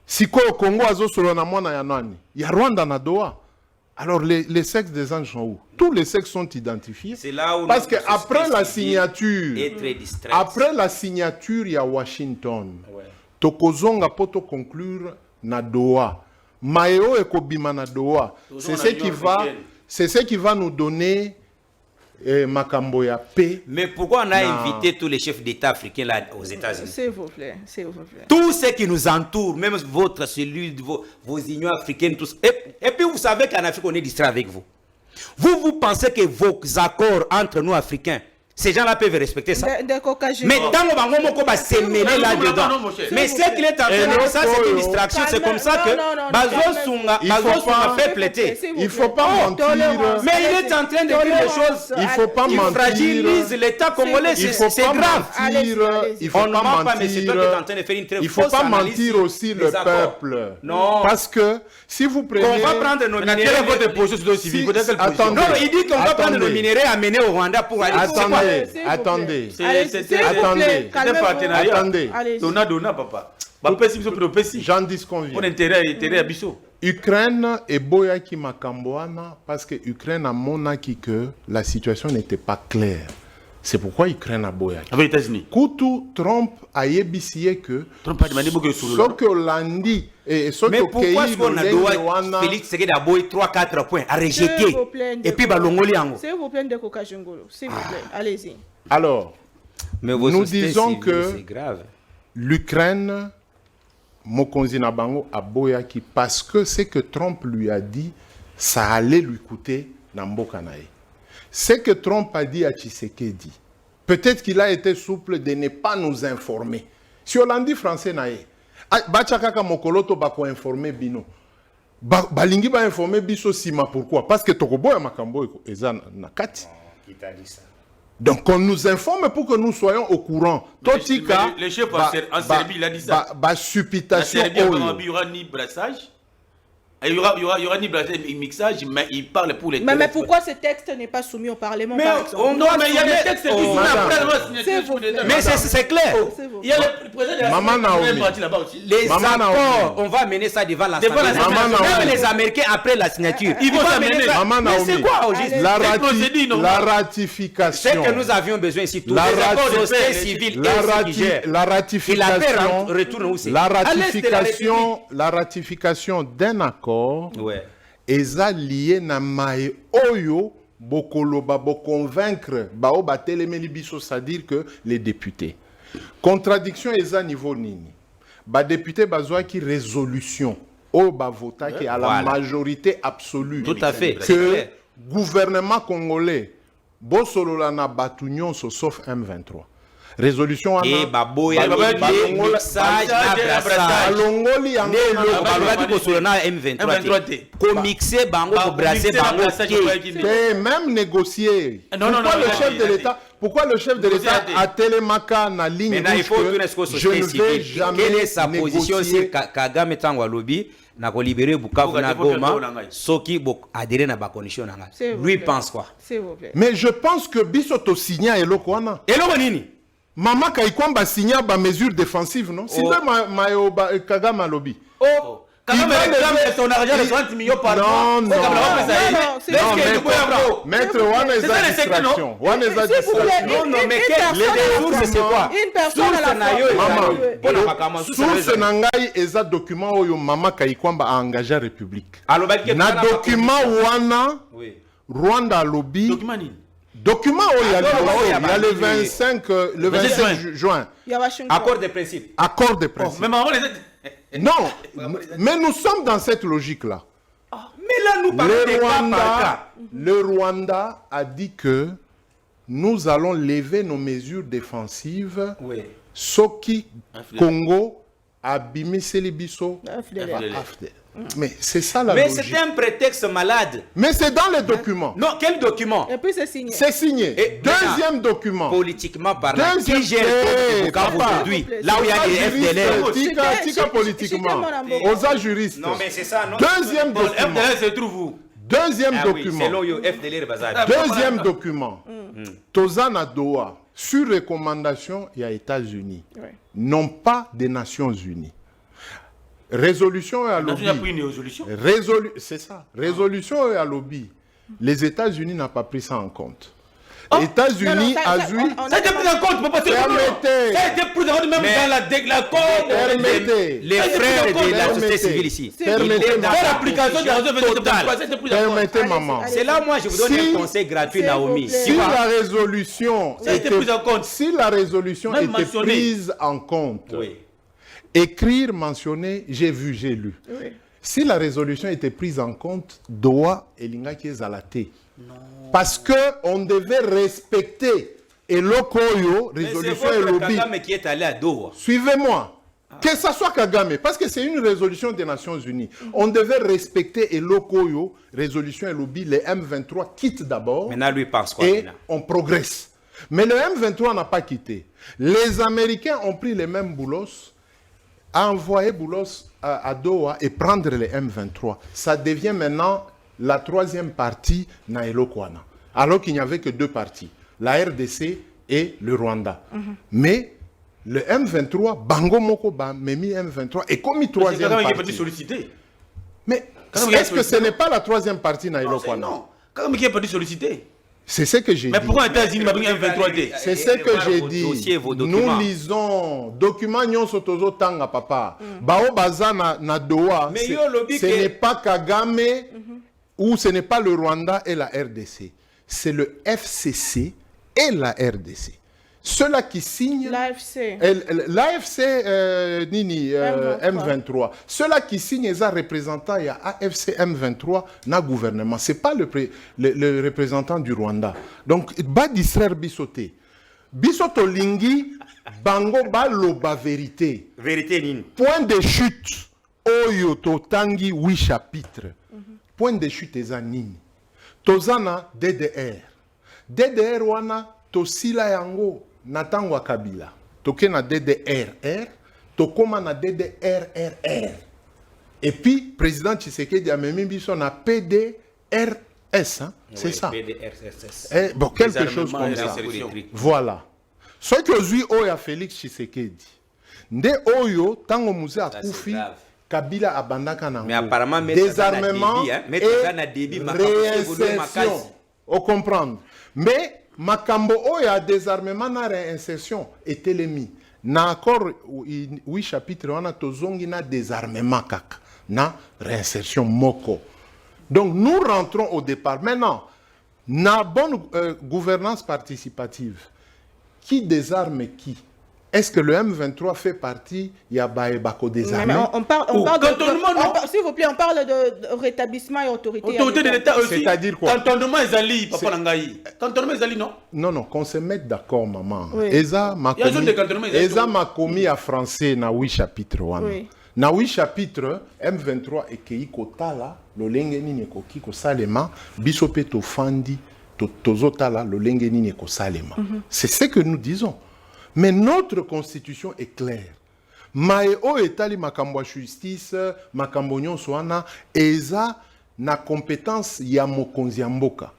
Sikoyo Congo azo solo na mwana ya nani? Ya Rwanda na Doha. Alors les sexes des anges sont où? Tous les sexes sont identifiés. C'est là où parce que notre après la société signature, est très distraite. après la signature, il y a Washington. Tokozonga poto conclure na Doha. Maeo ekobima na Doha. C'est ce qui va nous donner makambo ya paix. Mais pourquoi on a invité tous les chefs d'État africains là aux États-Unis? S'il vous plaît, s'il vous plaît. Tous ceux qui nous entourent, même votre cellule, vos unions africaines, tous. Et puis vous savez qu'en Afrique, on est distrait avec vous. Vous pensez que vos accords entre nous Africains, ces gens-là peuvent respecter ça? Des Caucasiens. Mais tant qu'on va se mêler là-dedans. Mais ce qu'il est en train de faire, ça c'est une distraction. C'est comme ça que Bazo Sunga fait plaider. Il ne faut pas mentir. Mais il est en train de dire des choses. Il ne faut pas Il mentir. fragilise l'État congolais. C'est grave. Il faut On ne pas ment pas, mais c'est toi qui es en mentir. train de faire une très Il ne faut fausse pas analyse mentir aussi des le accords. peuple. Non. Parce que si vous prenez... On va prendre nos minéraux. Quelle est votre position sur le civil? Vous êtes quelle position? Attendez. Non, il dit qu'on va prendre nos minéraux et amener au Rwanda pour aller. Attendez. C'était Attendez. un partenariat. Attendez. Donna, papa. Bapesi biso pe pesi. J'en dis ce qu'on vient. Pour intérêt à biso. Ukraine et boyaki makambo wana parce que Ukraine a monaki que la situation n'était pas claire. C'est pourquoi Ukraine a boyaki. Avec les États-Unis. Kutu Trump a yebisiye que Trump a demandé beaucoup de sous. ce que Hollandi et ce Mais que pourquoi est-ce qu'on a droit Félix Tshisekedi a beau 3-4 points à rejeter et puis balongoli yango? S'il vous plaît, de Caucasiengolo. S'il vous plaît, allez-y. Alors, Mais vos nous sociétés disons civiles, que c'est grave. l'Ukraine, Mokonzi Nabango a boyaki parce que ce que Trump lui a dit, ça allait lui coûter Namboka nae. Ce que Trump a dit à Tshisekedi, peut-être qu'il a été souple de ne pas nous informer. Si Hollandi français nae, bachakaka mokoloto bako informer bino. Balingi ba informer biso sima pourquoi? Parce que tokoboya makambo eza na kati. Qui t'a dit ça? Donc on nous informe pour que nous soyons au courant. Totika, Le chef en Serbie, il a dit ça. Ba supputation. En Serbie, il n'y aura ni brassage. Il y aura ni brassage, ni mixage, mais il parle pour les Mais textes. pourquoi ce texte n'est pas soumis au Parlement, Mais par exemple? Non, mais il y a des textes qui sont après la signature. Mais c'est clair. Il y a le président de la Maman Naomi. parti là-bas aussi. Les Maman accords, Naomi. on va mener ça devant l'Assemblée Devant l'Assemblée nationale. nationale. Même les Américains, après la signature, Ils vont s'amener. mener ça. Maman Mais Naomi. c'est quoi au juste? La C'est une procédure normale. C'est ratification. que nous avions besoin ici, tous les La accords de rati- société civile La, et ceux qui gèrent. la Et la paix ratification. retourne où c'est? La À l'est de la République. ratification d'un accord Ouais. eza lié na mae oyo bokoloba convaincre bao batelemeli biso, c'est-à-dire que les députés. Contradiction eza niveau nini? Ba député bazwa ki résolution o ba vota ki à la Voilà. majorité absolue. Tout à fait. C'est Que clair. gouvernement congolais bosolola na batu nyonso sauf M23. résolution wana et baboya balongola- mixage na brassage balongoli yango ne na- eloko balobaki kosolo na M23 te komixe bango kobrasse bango te Et même négocier. Non, non, Pourquoi non, le non, chef non, de non, l'État, pourquoi le chef de l'État a télémaka na ligne maintenant il rouge faut tourner que ce que je ne société vais civile jamais quelle est sa position négocier. si Kagame tango alobi na ko libérer Bukavu na Goma soki bo adhérer na ba condition nanga C'est lui vrai. pense quoi S'il vous plaît. Mais je pense que biso to signa eloko wana. eloko nini Mama Kaikwamba signa ba mesure défensive non? Si Kagame alobi. Oh, Kagame réclame son argent de 60 millions par mois. Non, non. c'est- Non, c'est- maître wana C'est ça, eza les secrets, non? distraction. Wana eza S'il vous plaît, distraction. non non mais une quel personne les à la sources fois. c'est quoi Une personne à la source na fois. yo Maman, pona makambo source na ngai eza document oyo Mama Kaikwamba a engagé République. alobaki Na document wana oui Rwanda alobi Document nini? document oyo ya Ah, non, liboso, non, il y a le oui. 25 juin Il y a Washington. accord de principe accord de Oh, principe. mais maman, Non, mais nous sommes dans cette logique là. mais là nous parlons de cas par cas Le Rwanda a dit que nous allons lever nos mesures défensives oui soki Congo abimiseli biso FDLR. ba AFDL. Mais c'est ça la mais logique. c'est un prétexte malade Mais c'est dans les documents. non quel document Et puis c'est signé. C'est signé. Et Deuxième document. politiquement parlant Deuxième- qui gère le Eh, Bukavu papa. aujourd'hui là où il y a des FDLR Tika Chika politiquement. Mwanambo. Osa juriste. non mais c'est ça non Deuxième Bon, document. FDL se trouve où? Deuxième ah oui document. selon yo FDLR bazar Deuxième document. Tozana Doha, sur recommandation, il y a États-Unis, Ouais. non pas des Nations Unies. Résolution et à On a pris lobby. une résolution. C'est ça. Résolution et à lobby. Les États-Unis n'ont pas pris ça en compte. Non, États-Unis non, a ça, vu. Ça a été pris en compte, papa. Permettez. Ça a été pris en compte même Mais- dans l'accord. Permettez. les frères de la société Permettez. civile ici Permettez, il est dans maman. Dans la l'application de la position résolution totale. ça a été pris en compte. Permettez, Allez, maman. allez. c'est là moi je vous donne Si- un conseil gratuit S'il vous Naomi plaît. tu Si vois la résolution Ça a été pris en compte. si la résolution Même était mentionné. prise en compte, oui écrire, mentionner, j'ai vu, j'ai lu. Oui. Si la résolution était prise en compte, Doha et Lingaki Zalate. Parce que on devait respecter et l'Okoyo, mais c'est résolution et votre lobby. Kagame qui est allé à Doha Suivez-moi. Que ça soit Kagame, parce que c'est une résolution des Nations Unies. On devait respecter et l'Okoyo, résolution et lobby. Les M23 quittent d'abord maintenant lui pense quoi et maintenant on progresse. Mais le M23 n'a pas quitté. Les Américains ont pris les mêmes boulos, envoyer boulos à Doha et prendre les M23. Ça devient maintenant la troisième partie Naelo Kwana. Alors qu'il n'y avait que deux parties, la RDC et le Rwanda. Mais le M23, Bango Moko Memi M23 est commis C'est troisième Kagame qui est parti partie. solliciter. Mais Kagame qui est est-ce que ce n'est pas la troisième partie Naelo Kwana? Non. Kagame qui est parti solliciter. C'est ce que j'ai Mais dit. pourquoi les États-Unis m'a pris un 23D? C'est ce que j'ai Vos dit. dossiers, vos documents. Nous lisons documents nyonso tozo tanga papa. Bao baza na Doha. Mais yo lobi Ce que- n'est pas Kagame ou ce n'est pas le Rwanda et la RDC. C'est le FCC et la RDC. Ceux-là qui signent L'AFC. l'AFC Nini M23. Ceux-là qui signent les représentants, il y a AFC M23 na gouvernement. C'est pas le représentant du Rwanda. Donc ba distraire bisoté. Bisoto lingi bango ba loba vérité. vérité nini Point de chute oyo totangi 8 chapitres. Point de chute eza nini. Tozana DDR. DDR wana tosila yango na tango ya Kabila. Toke na DDRR, tokoma na DDRRR. Et puis président Tshisekedi a même biso na PDRS, hein? C'est ça. PDRSS Eh, bon, quelque Désarmement chose comme et ça. réinsertion. Voilà. Ce que ozwi oyo ya Félix Tshisekedi. Nde oyo tango muze akufi grave. Kabila abandaka nango. Mais apparemment, Maître désarmement Zana Déby, hein, Maître et Zana Déby, makambo évolué makasi. réinsertion. On comprend. Mais makambo oyo ya désarmement na réinsertion etelemi. Na accord 8 chapitres wana tozongi na désarmement kaka na réinsertion moko. Donc nous rentrons au départ. Maintenant, na bonne gouvernance participative, qui désarme qui? est-ce que le M23 fait partie Yabaebako des armées? On parle s'il vous plaît, on parle de rétablissement et autorité. Autorité de l'État aussi. C'est-à-dire quoi? Cantonnement Ezali, Papa Nangaï. Cantonnement Ezali, non? Non, qu'on se mette d'accord, maman. Oui. Eza zone de cantonnement, Eza makomi à français na 8 chapitres. Oui. Na 8 chapitres, M23 et Kei Kotala, le lengeni nekoki ko salema, bisope to fandi, to tozotala, le lengeni neko salema. C'est ce que nous disons. Mais notre constitution est claire. Maeo etali makambo justice, makambo nyonso wana eza na compétence ya mokonzi ya mboka.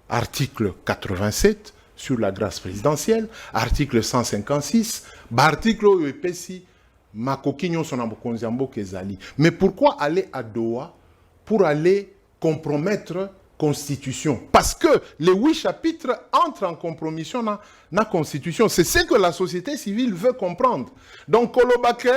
Article 87 sur la grâce présidentielle, article 156, article oyo epesi makoki nyonso na mokonzi ya mboka ezali. Mais pourquoi aller à Doha pour aller compromettre Constitution? Parce que les 8 chapitres entrent en compromission dans la Constitution. C'est ce que la société civile veut comprendre. Donc, Kolobake,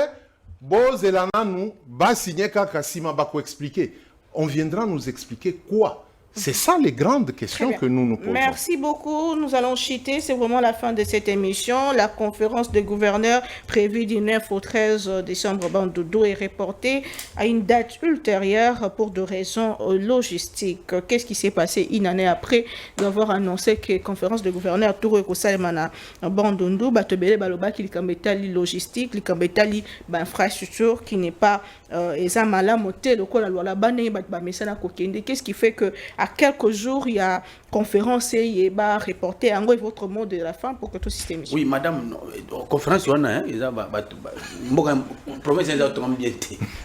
Bozelana nous, ba signer Kakasima Bako expliquer. On viendra nous expliquer quoi? C'est ça les grandes questions que nous nous posons. Merci beaucoup. Nous allons chuter. C'est vraiment la fin de cette émission. La conférence de gouverneurs prévue du 9 au 13 décembre Bandoudo est reportée à une date ultérieure pour des raisons logistiques. Qu'est-ce qui s'est passé une année après d'avoir annoncé que la conférence de gouverneurs Touro et Kosalemana Bandoudo, Batobele Baloba, qui est logistique, qui infrastructure, qui n'est pas Ezamala Moté, le col à la Bané, Batbamesana Kokende. Qu'est-ce qui fait que à quelques jours, il y a conférence et il va reporter en gros votre mot de la fin pour que tout système. Oui, madame, conférence, on a, il y a promesse de bien.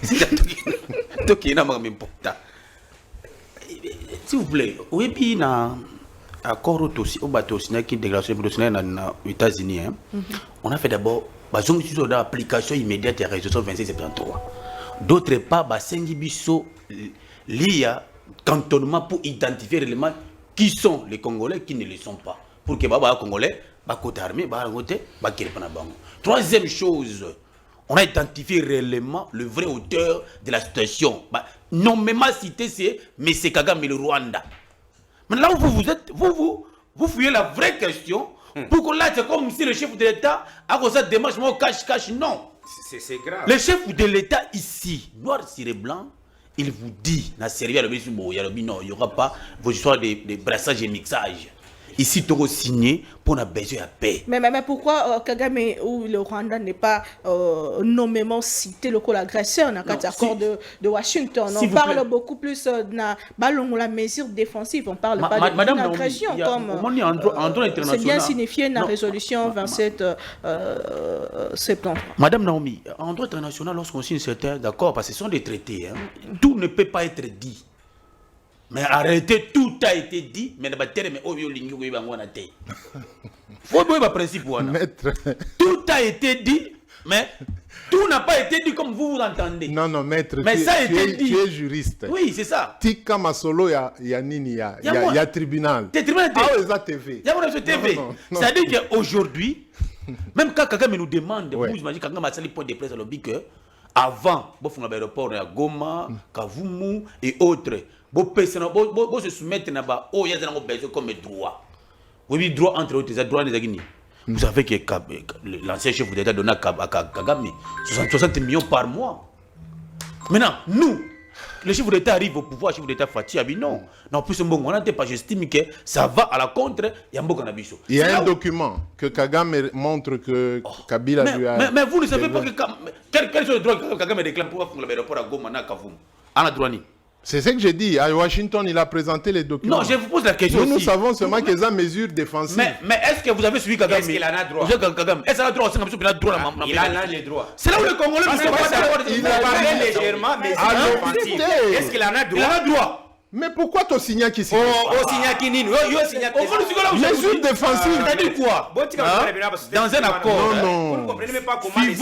C'est qui est important. S'il vous plaît, oui, puis il y a accord aussi au bateau, qui est déclaration aux États-Unis. On a fait d'abord l'application immédiate de la résolution 2673. D'autre part, l'IA cantonnement pour identifier réellement qui sont les Congolais qui ne le sont pas. Pour que les Congolais, les côté armé, les côté, troisième chose, on a identifié réellement le vrai auteur de la situation. Nommément cité, c'est M. Kagame et le Rwanda. Maintenant, vous fouillez la vraie question. Pour que là, c'est comme si le chef de l'État a fait cette démarche, cache, non. C'est grave. Le chef de l'État ici, noir sur blanc, il vous dit, il n'y aura pas vos histoires de brassage et mixage. Ici, tu as signé pour la besoin de paix. Mais pourquoi Kagame ou le Rwanda n'est pas nommément cité le agresseur dans l'accord de Washington? On parle beaucoup plus de la mesure défensive, on parle pas d'une agression comme c'est bien signifié dans la résolution 27 septembre. Madame Naomi, en droit international, lorsqu'on signe certains accords, parce que ce sont des traités, tout ne peut pas être dit. Mais arrêtez, tout a été dit, mais tout a été dit, mais tout n'a pas été dit comme vous entendez. Non, maître, mais ça a été dit. Tu es juriste. Oui, c'est ça. Tika Masolo, il y a tribunal. Il y a TV. C'est-à-dire qu'aujourd'hui, même quand Kagame nous demande, vous imaginez Kagame a sali point de presse à l'objet que avant, il faut l'aéroport à Goma, Kavumu et autres. Vous se soumettre à comme droit. Oui, droit entre autres, c'est droit des Guinées. Vous savez que l'ancien chef d'État donné à Kagame 60 millions par mois. Maintenant, nous, le chef d'État arrive au pouvoir, le chef d'État Fatih Abi, non. Non, plus on n'a pas, j'estime que ça va à la contre, il y a un document que Kagame montre que Kabila lui a. Mais vous ne savez pas quel sont les droits que Kagame réclame pour faire l'aéroport à Goma, à Kavumu, à droit. C'est ce que j'ai dit. À Washington, il a présenté les documents. Non, je vous pose la question. Nous savons seulement qu'ils ont mesures défensives. Mais est-ce que vous avez suivi Kagame? Est-ce qu'il en a droit? Est-ce qu'il a droit? Il en a les droits. C'est là où le Congolais ne sont pas d'accord. Il a parlé légèrement, mais est-ce qu'il en a droit? Il en a droit. Mais pourquoi tu signes qui signe? Oh, signé qui nini? Mesures défensives. C'est-à-dire quoi? Dans un accord. Vous ne comprenez pas comment c'est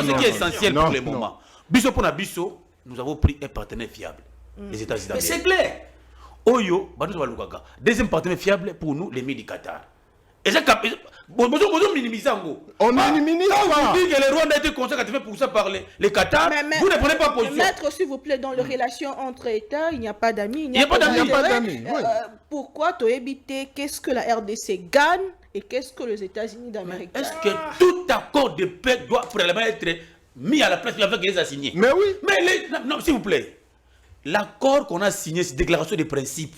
ce qui est essentiel pour le moment. Biso pour Biso, nous avons pris un partenaire fiable. Les États-Unis. Mais c'est clair. Oyo, deuxième partenaire fiable pour nous, les du Qatar. Et ça, on minimise ça. On minimise pas. Vous dites que le Rwanda a été consacré pour ça par les Qatar. Vous ne prenez pas position. Maître, s'il vous plaît, dans les relations entre États, il n'y a pas d'amis. Il n'y a pas d'amis. Pourquoi tu as évité qu'est-ce que la RDC gagne Et qu'est-ce que les États-Unis d'Amérique? Est-ce que tout accord de paix doit probablement être mis à la place avec les a signé? Mais oui. Mais non, s'il vous plaît. L'accord qu'on a signé, c'est une déclaration de principe.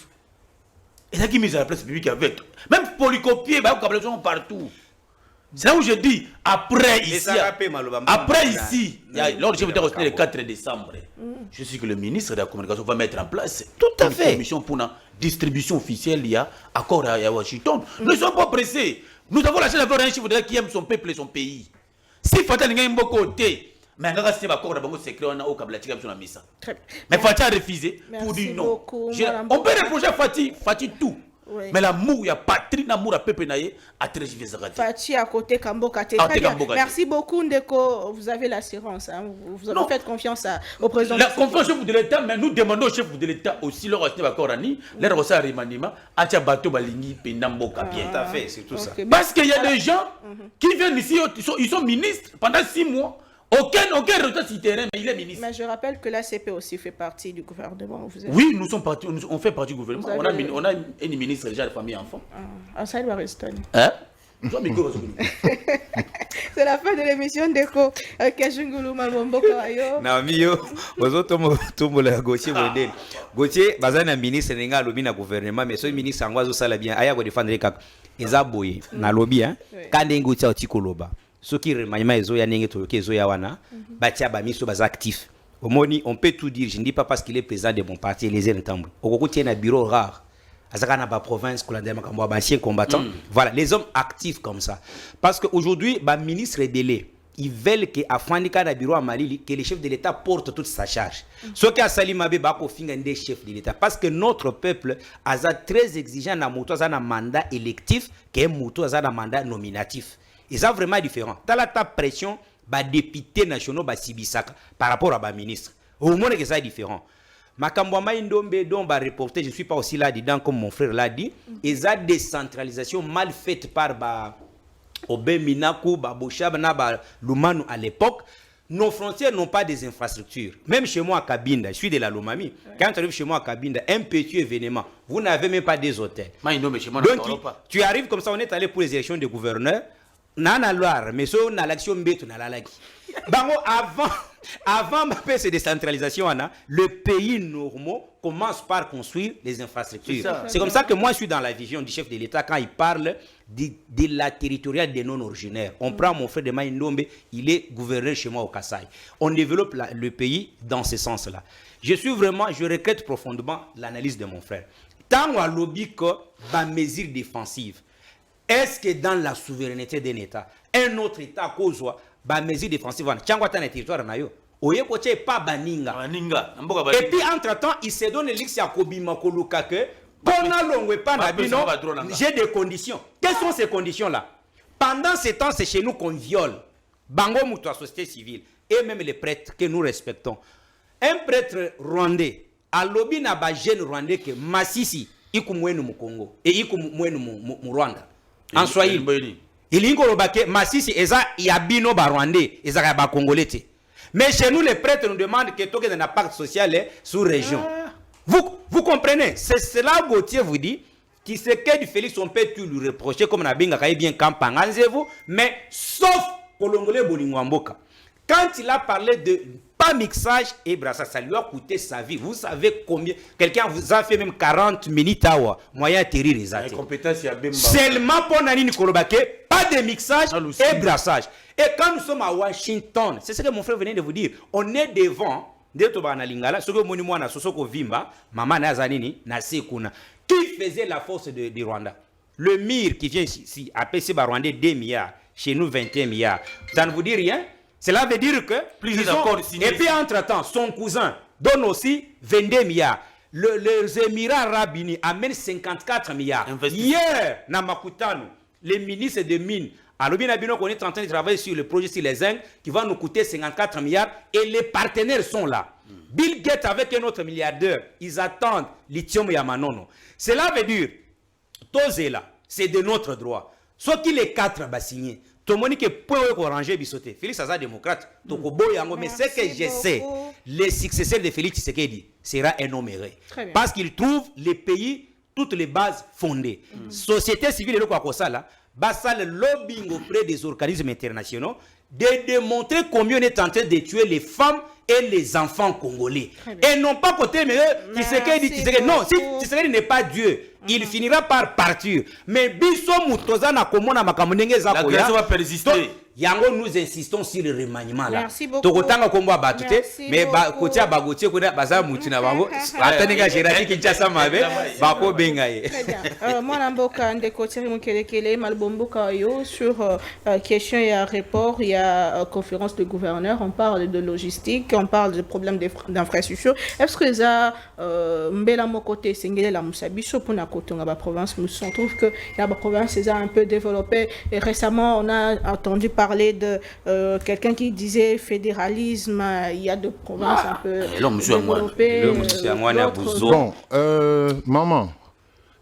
Et ça qui est mis à la place publique avec. Même polycopier, partout. C'est là où je dis, après ici, lors du chef d'État le 4 décembre, je sais que le ministre de la Communication va mettre en place une commission pour la distribution officielle. Il y a accord à Washington. Nous ne sommes pas pressés. Nous avons la chance d'avoir un chef d'État qui aime son peuple et son pays. Si Fatal n'a pas côté, mais on a un accord de secret, on a au Kablatika sur la missa. Mais Fatal a refusé pour dire non. On peut reprocher à Fatih tout. Oui. Mais l'amour, il y a patrie, l'amour à peuple naïe, à très Fatih à côté Kamboka. Merci beaucoup, Ndeko. Vous avez l'assurance. Hein. Vous avez fait confiance au président. La confiance au chef de l'État, mais nous demandons au chef de l'État aussi, leur acheter à Korani, leur reçu à Rimanima, à Tiabato Balingi, Pendamboka. Bien, tout à fait, c'est tout ça. Parce qu'il y a des gens qui viennent ici, ils sont ministres pendant 6 mois. Aucun résultat sur terrain, mais il est ministre. Mais je rappelle que l'ACP aussi fait partie du gouvernement. Oui, nous sommes partis, on fait partie du gouvernement. On a une ministre déjà de famille et enfants. Ça doit rester. Hein? C'est la fin de l'émission d'Eko. Kajungulu Malombo Kayo. Namio, Bozotomo Gauthier Modèle. Gauthier, Bazana ministre Nenga lobby na gouvernement, mais ce ministre Angwazo sala bien. Aya go défendre kak. Ezaboye na lobby hein. Kande Gauthier Otikoloba. Ceux qui remaniement ezo ya nenge to kezo ya wana batia ba miso bas actifs. Omoni on peut tout dire, je ne dis pas parce qu'il est président de mon parti les ensemble. Okoko tient un bureau rare. Azaka na ba province Kolandé makambo ba ancien combattant. Voilà, les hommes actifs comme ça. Parce que aujourd'hui ba ministre délai, ils veulent que Afandika na bureau à Mali que le chef de l'État porte toute sa charge. Ceux qui a Salimabe ba ko finga des chefs de l'État parce que notre peuple a très exigeant na moto za na mandat électif que moto za na mandat nominatif. Et ça vraiment différent. Dans la pression, les députés nationaux sibisaka par rapport à les ministres. Au moins que ça est différent. Makambwama Indombe dont ba reporter, je ne suis pas aussi là dedans comme mon frère l'a dit. Et ça décentralisation mal faite par Obé Minaku, Boshab, Lumanu à l'époque. Nos frontières n'ont pas des infrastructures. Même chez moi à Kabinda, je suis de la Lomami. Quand tu arrives chez moi à Kabinda, un petit événement, vous n'avez même pas des hôtels. Donc tu arrives comme ça, on est allé pour les élections de gouverneurs. Nana Loire, mais so na l'action mbeto na la laki. Bango avant cette décentralisation, le pays normaux commence par construire les infrastructures. C'est comme ça que moi je suis dans la vision du chef de l'État quand il parle de la territoriale des non-originaires. On prend mon frère de Maïndombe, il est gouverneur chez moi au Kasaï. On développe le pays dans ce sens-là. Je regrette profondément l'analyse de mon frère. Tant à lobby que ba mesure défensive. Est-ce que dans la souveraineté d'un État, un autre État cause ba mesure défensive tchangwa ta na territoire na yo oye ko che pa baninga et puis entre-temps il se donne l'ix ya kobima koluka que pona longwe pa na bino j'ai des conditions. Quelles sont ces conditions-là? Pendant ce temps, c'est chez nous qu'on viole bango muto à société civile et même les prêtres que nous respectons. Un prêtre rwandais a lobby na ba jeune rwandais que Masisi ikumwenu mu Congo et ikumwenu mu Rwanda. En Swahili, il y a Masisi eza yabino ba Rwandais, eza ba Congolais. Mais chez nous les prêtres nous demandent que toke dans un pacte social sous région. Vous comprenez? C'est cela Gauthier vous dit qui se que du Félix on peut tout lui reprocher comme na binga kay bien campanganzez-vous, mais sauf Kolongolais Bolingwamboka. Quand il a parlé de pas mixage et brassage, ça lui a coûté sa vie. Vous savez combien? Quelqu'un vous a fait même 40 minutes à moyen atterrir les athées. Seulement pour Nani Kolobake, pas de mixage et brassage. Et quand nous sommes à Washington, c'est ce que mon frère venait de vous dire, on est devant, ce que mon na Sosoko Vimba, Maman Nazanini, Nasekuna, qui faisait la force du Rwanda. Le MIR qui vient ici, a payé par Rwandais 2 milliards, chez nous 21 milliards. Ça ne vous dit rien? Cela veut dire que et puis entre-temps, son cousin donne aussi 22 milliards. Les Émirats Arabes Unis amènent 54 milliards. Hier, Namakutano, les ministres des Mines, à l'Obinabino, on est en train de travailler sur le projet sur les zinc qui va nous coûter 54 milliards et les partenaires sont là. Bill Gates avec un autre milliardaire, ils attendent lithium Yamanono. Cela veut dire, Tozela, c'est de notre droit. Soit qui les 4 va signer. Tout le monde qui peut ranger bisoté. Félix Aza démocrate. Mais ce que je sais, le successeur de Félix Tshisekedi sera un homme heureux. Parce qu'il trouve les pays, toutes les bases fondées. Société civile et le quoi ça là, basa le lobbying auprès des organismes internationaux, de démontrer combien on est en train de tuer les femmes et les enfants congolais. Et non pas côté, mais Tshisekedi dit Tshisekedi. Non, si Tshisekedi n'est pas Dieu, il finira par partir. Mais biso mutoza na komona makamunenge za koya. La grâce va persister. Yango, nous insistons sur le remaniement là. Merci beaucoup. Tokotanga kombo abatute, mais kotia bagotie koda baza mutina bango. Atanega Gérard Kinshasa mabe, bako bengaye. Très bien. Moi Namboka ndeko Thierry Mukelekele malbomboka yo sur question il y a report, il y a conférence de gouverneurs, on parle de logistique, on parle de problèmes d'infrastructure. Est-ce que ça mbela mokote sengele la musabiso pour na kotonga ba province, on trouve que la province est un peu développée et récemment on a entendu parler de quelqu'un qui disait fédéralisme, il y a deux provinces un peu développées. Bon, maman,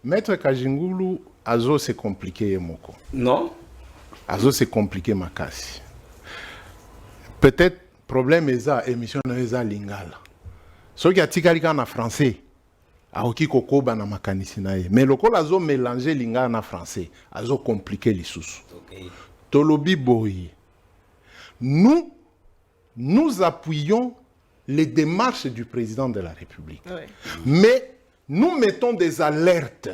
Maître Kajingulu, Azo c'est compliqué, Moko. Non. Azo c'est compliqué, Makasi. Peut-être problème est ça, émission est ça lingala. Ce qui a tikalika en français, aoki kokoba na makanisi na ye. Mais le col Azo mélanger lingala na français, Azo compliqué les sous. Tolobi Boyi. Nous appuyons les démarches du président de la République. Ouais. Mais nous mettons des alertes.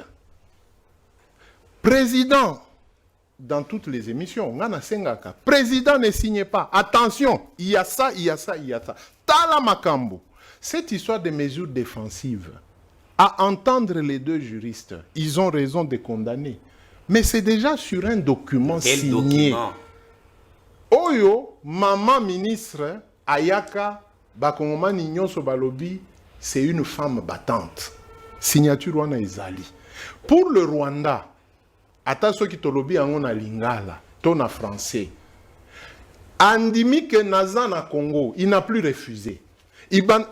Président, dans toutes les émissions, président ne signe pas. Attention, il y a ça, il y a ça, il y a ça. Tala Makambo. Cette histoire de mesures défensives, à entendre les deux juristes, ils ont raison de condamner. Mais c'est déjà sur un document signé. Document? Oyo, maman ministre, Ayaka, Bakongoma Nignon Sobalobi, c'est une femme battante. Signature wana ezali. Pour le Rwanda, ata soki tolobi yango na lingala, tona français. Andimi ke naza na Congo, il n'a plus refusé.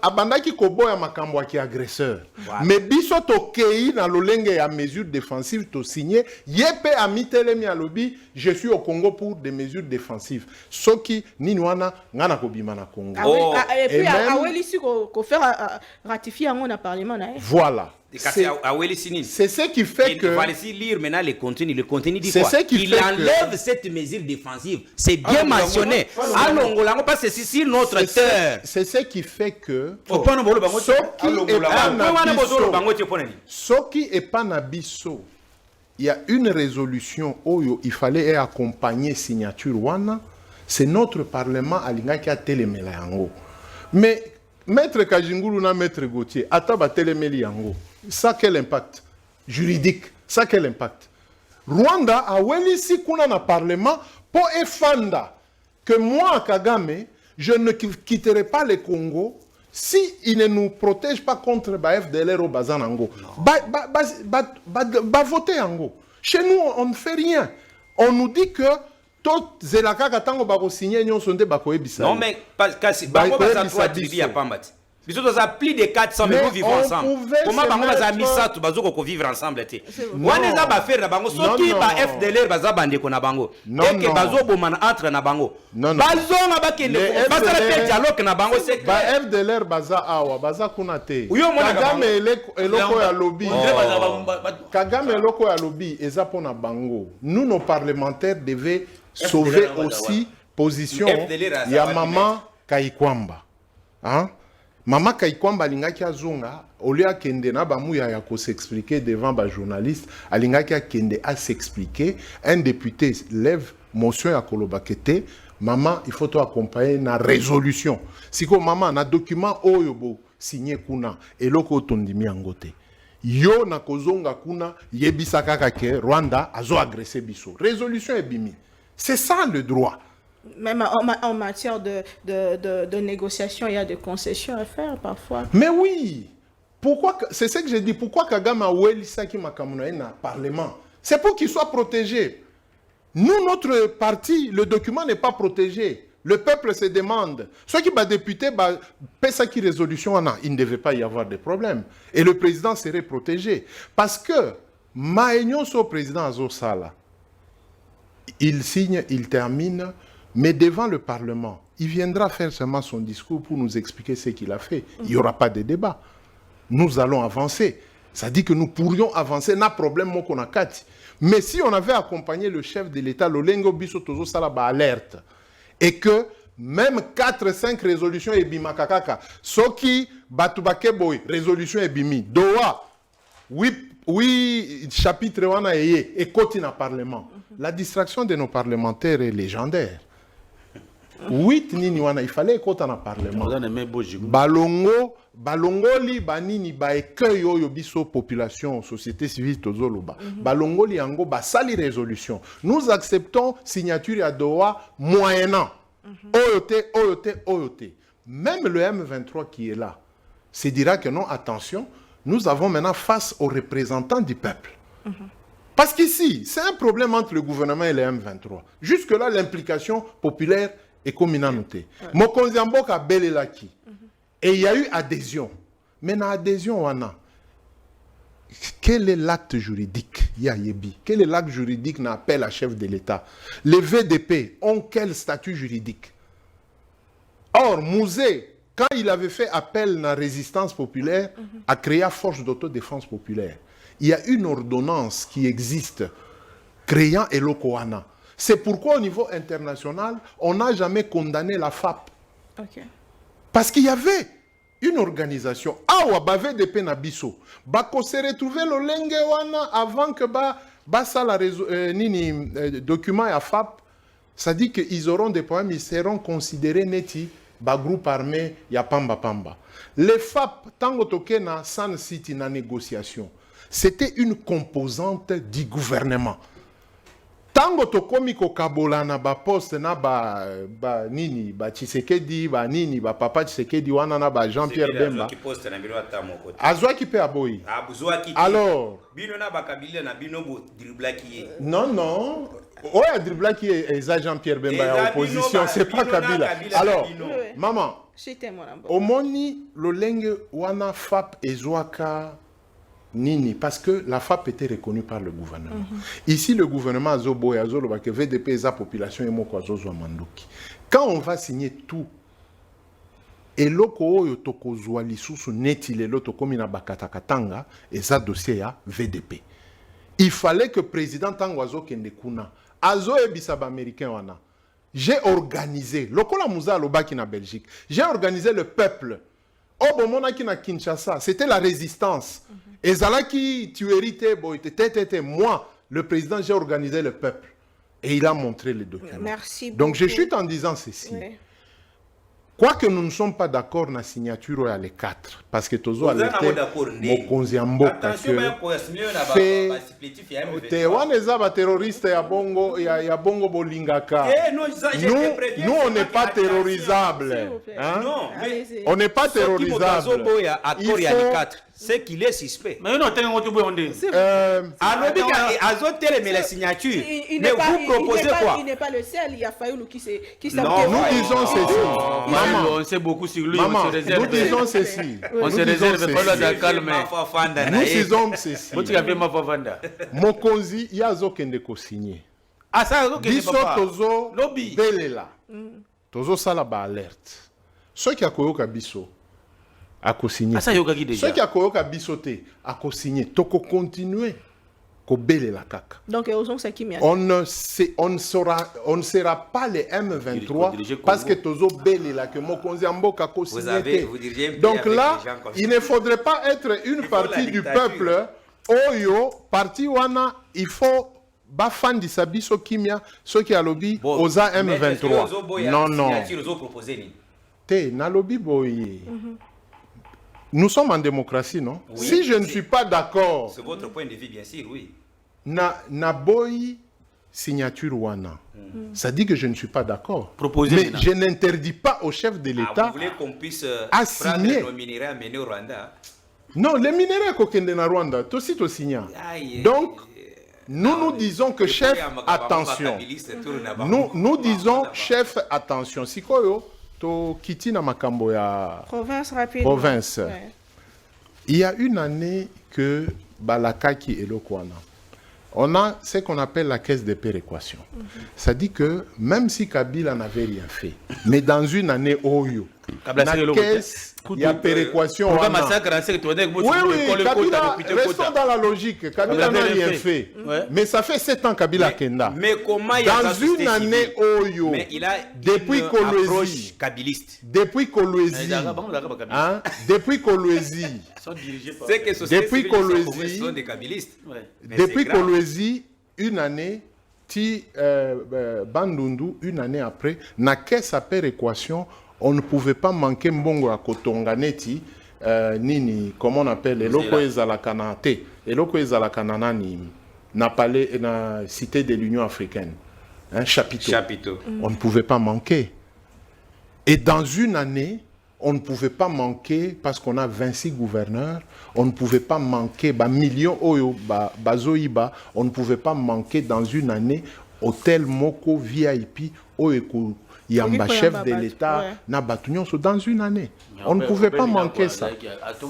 Abandaki koboya makambo ki agresseur. Mais biso to kei na lolenge ya mesures défensives to signé, yepe amitelemi ya lobi, je suis au Congo pour des mesures défensives. Soki ninwana ngana kobima na Congo. Et puis aweli si ko faire ratifier en na parlement na. Voilà. C'est ce qui fait que... On va laisser lire maintenant le contenu. Le contenu dit quoi? Il enlève cette mesure défensive. C'est bien mentionné. Parce que c'est sur notre terre. C'est ce qui fait que... Soki et Panabiso, il y a une résolution où il fallait accompagner signature wana. C'est notre parlement alinga qui a télémé yango. Mais Maître Kajingulu na Maître Gauthier, ataba télémé yango. Ça quel impact juridique? Ça quel impact? Rwanda a welisi kuna na parlement pour efanda que moi Kagame, je ne quitterai pas le Congo si il ne nous protège pas contre FDLR au Bazanango. Voter Ango. Chez nous on ne fait rien. On nous dit que tout zelaka katango bako signer nyon sonde bako ebisa. Non mais kasi bako baza toi tu à Pambati. Nous avons plus de 400 mais nous vivons ensemble. Comment nous allons vivre ensemble? On est à faire la bango. Ce qui va FDLR va zabande qu'on a bango. Et que bazo boman entre na bango. Non. Bazon a baké le. Parce que le dialogue na bango c'est. Ba FDLR baza awa baza kunate. Kagame eloko ya lobby. Kagame eloko ya lobby eza pona bango. Nous nos parlementaires devaient sauver aussi position ya maman Kaikwamba. Hein? Maman Kaikwamba alingaki azonga au lieu kende na bamuya ya ko s'expliquer devant ba journaliste alingaki kende à s'expliquer. Un député lève motion ya kolobakete maman il faut to accompagner na résolution siko maman na document oyobo signé kuna eloko tondimi angote yo na kozonga kuna yebisa kaka ke Rwanda azo agresser biso résolution ebimi. C'est ça le droit. Même en matière de négociation, il y a des concessions à faire parfois. Mais oui, pourquoi? C'est ce que j'ai dit. Pourquoi Kagame a Saki Makamuna na Parlement? C'est pour qu'il soit protégé. Nous, notre parti, le document n'est pas protégé. Le peuple se demande. Ceux qui sont députés, Pesaki résolution, il ne devait pas y avoir de problème. Et le président serait protégé. Parce que Maïnion, son président Azosala, il signe, il termine. Mais devant le Parlement, il viendra faire seulement son discours pour nous expliquer ce qu'il a fait. Il n'y aura pas de débat. Nous allons avancer. Ça dit que nous pourrions avancer, n'a problème moko na kati. Mais si on avait accompagné le chef de l'État, Lolengo Biso Tozo Salaba alerte, et que même 4-5 résolutions et bimakakaka, Soki Batubake Boy, résolution et bimi, Doha, oui, chapitre wana et côté na parlement. La distraction de nos parlementaires est légendaire. 8 nini wana, il fallait côté na parlement. Balongoli banini ba écueil oyo biso population société civile tozoloba. Balongoli yango ba sali résolution. Nous acceptons signature à Doha moyennant oyote. Même le M23 qui est là se dira que non, attention, nous avons maintenant face aux représentants du peuple. Parce qu'ici, c'est un problème entre le gouvernement et le M23. Jusque-là, l'implication populaire est comme une annotée. Mokonzi Mboka belelaki. Et il y a eu adhésion. Mais dans l'adhésion, quel est l'acte juridique? Quel est l'acte juridique n'a appel à chef de l'État? Les VDP ont quel statut juridique? Or, Mouzé, quand il avait fait appel à la résistance populaire, a créé la force d'autodéfense populaire. Il y a une ordonnance qui existe, créant Elokoana. C'est pourquoi au niveau international, on n'a jamais condamné la FAP. Ok. Parce qu'il y avait une organisation. Ah, VDP na biso. Bako se retrouver le lenge wana avant que ça la document à FAP. Ça dit qu'ils auront des problèmes, ils seront considérés neti groupe armé ya pamba. Les FAP, tango toke na San City na négociation, c'était une composante du gouvernement. Tango tokomi ko kabola na ba poste na ba Tshisekedi nini ba papa Tshisekedi wana na ba Jean-Pierre Bemba azwa ki pe aboyi alors bino na ba kabila na bino bo driblaki non oya driblaki eza Jean-Pierre Bemba ya opposition c'est pas Kabila alors maman omoni lolenge wana FAP ezwaka Nini, parce que la FAP était reconnue par le gouvernement. Ici, le gouvernement a zobo et a zolo que VDP et la population et moko azozo mandoki. Quand on va signer tout, et loko oyo toko zwa lisusu neti lelo tokomi na bakatakatanga et ça dossier ya VDP. Il fallait que le président tango azo kende kuna azo ebisa ba américain wana. J'ai organisé lokola muza lobaki na Belgique. J'ai organisé le peuple. Oh bon monaki na Kinshasa, c'était la résistance. Et Zalaki, tuerie, moi, le président, j'ai organisé le peuple. Et il a montré les documents. Merci beaucoup. Donc je chute en disant ceci. Oui. Quoique nous ne sommes pas d'accord dans la signature à les 4, parce que Tozo a été Mokonzi Mboka fait Tewaneza terroriste ya bongo bolingaka. Nous on n'est pas terrorisable. Non, mais on n'est pas terrorisable. Il faut c'est qu'il est suspect. Mais non, t'es un autre bout mais la signature. Mais vous proposez quoi? Il n'est pas le seul, il y a Fayoulou qui s'est... Non, nous disons ceci. Maman, on sait beaucoup sur lui. Maman, on se réserve. Nous disons ceci. On se réserve pas là calme. Nous disons ceci. Tu as fait ma favanda. Mokonzi, il y a Zokende ko signé. Ah ça, ok, Biso Tozo, Belela. Tozo Salaba alerte. Ceux qui a koyoka Biso, a co-signé. Ceux qui a koyoka bisoté a co-signé. Toko continuer ko bele la kaka. Donc c'est qui on ne sera pas les M23 parce que tozo bele la que Mokonzi Mboka co-signé. Donc là, il ne faudrait pas être une partie du peuple. Oyo parti wana il faut bafandi sabiso kimia ceux qui a lobby aux M23. Non. Te na lobby boye. Nous sommes en démocratie, non? Oui, si je ne suis pas d'accord... C'est votre point de vue, bien sûr, oui. Na boy signature wana. Ça dit que je ne suis pas d'accord. Mais je n'interdis pas au chef de l'État vous voulez qu'on puisse signer nos minéraux amenés au Rwanda? Non, les minéraux kokende na Rwanda, aussi to signa. Donc, nous disons que chef, attention. Nous disons chef, attention. Sikoyo, Kiti na makambo ya province. Ouais. Il y a une année que Balakaki et Lokwana, on a ce qu'on appelle la caisse de péréquation. Ça dit que même si Kabila n'avait rien fait, mais dans une année Oyo, na caisse ya péréquation Pourquoi wana. massacre 45 tu vois Oui, Kabila, restons dans la logique. Kabila n'a rien fait. Ouais. Mais ça fait 7 ans Kabila Kenda. Mais comment il y a Dans une année Oyo, mais il a depuis une Kolwezi, approche kabiliste. depuis Kolwezi, hein, depuis Kolwezi, C'est que société Depuis civile Kolwezi, sont des kabilistes. Mais depuis c'est grave. Kolwezi, une année, Bandundu, une année après, na caisse à péréquation, on ne pouvait pas manquer Mbongo à Kotonganeti, nini, comment on appelle, eloko ezalaka na te, eloko ezalaka na nani, na palais, na cité de l'Union africaine, un chapiteau. On ne pouvait pas manquer. Et dans une année, on ne pouvait pas manquer, parce qu'on a 26 gouverneurs, on ne pouvait pas manquer, millions oyo, bazoïba, on ne pouvait pas manquer dans une année, hôtel Moko VIP, oyo, Yamba chef de l'État, na Batunion, dans une année. On ne pouvait pas manquer ça.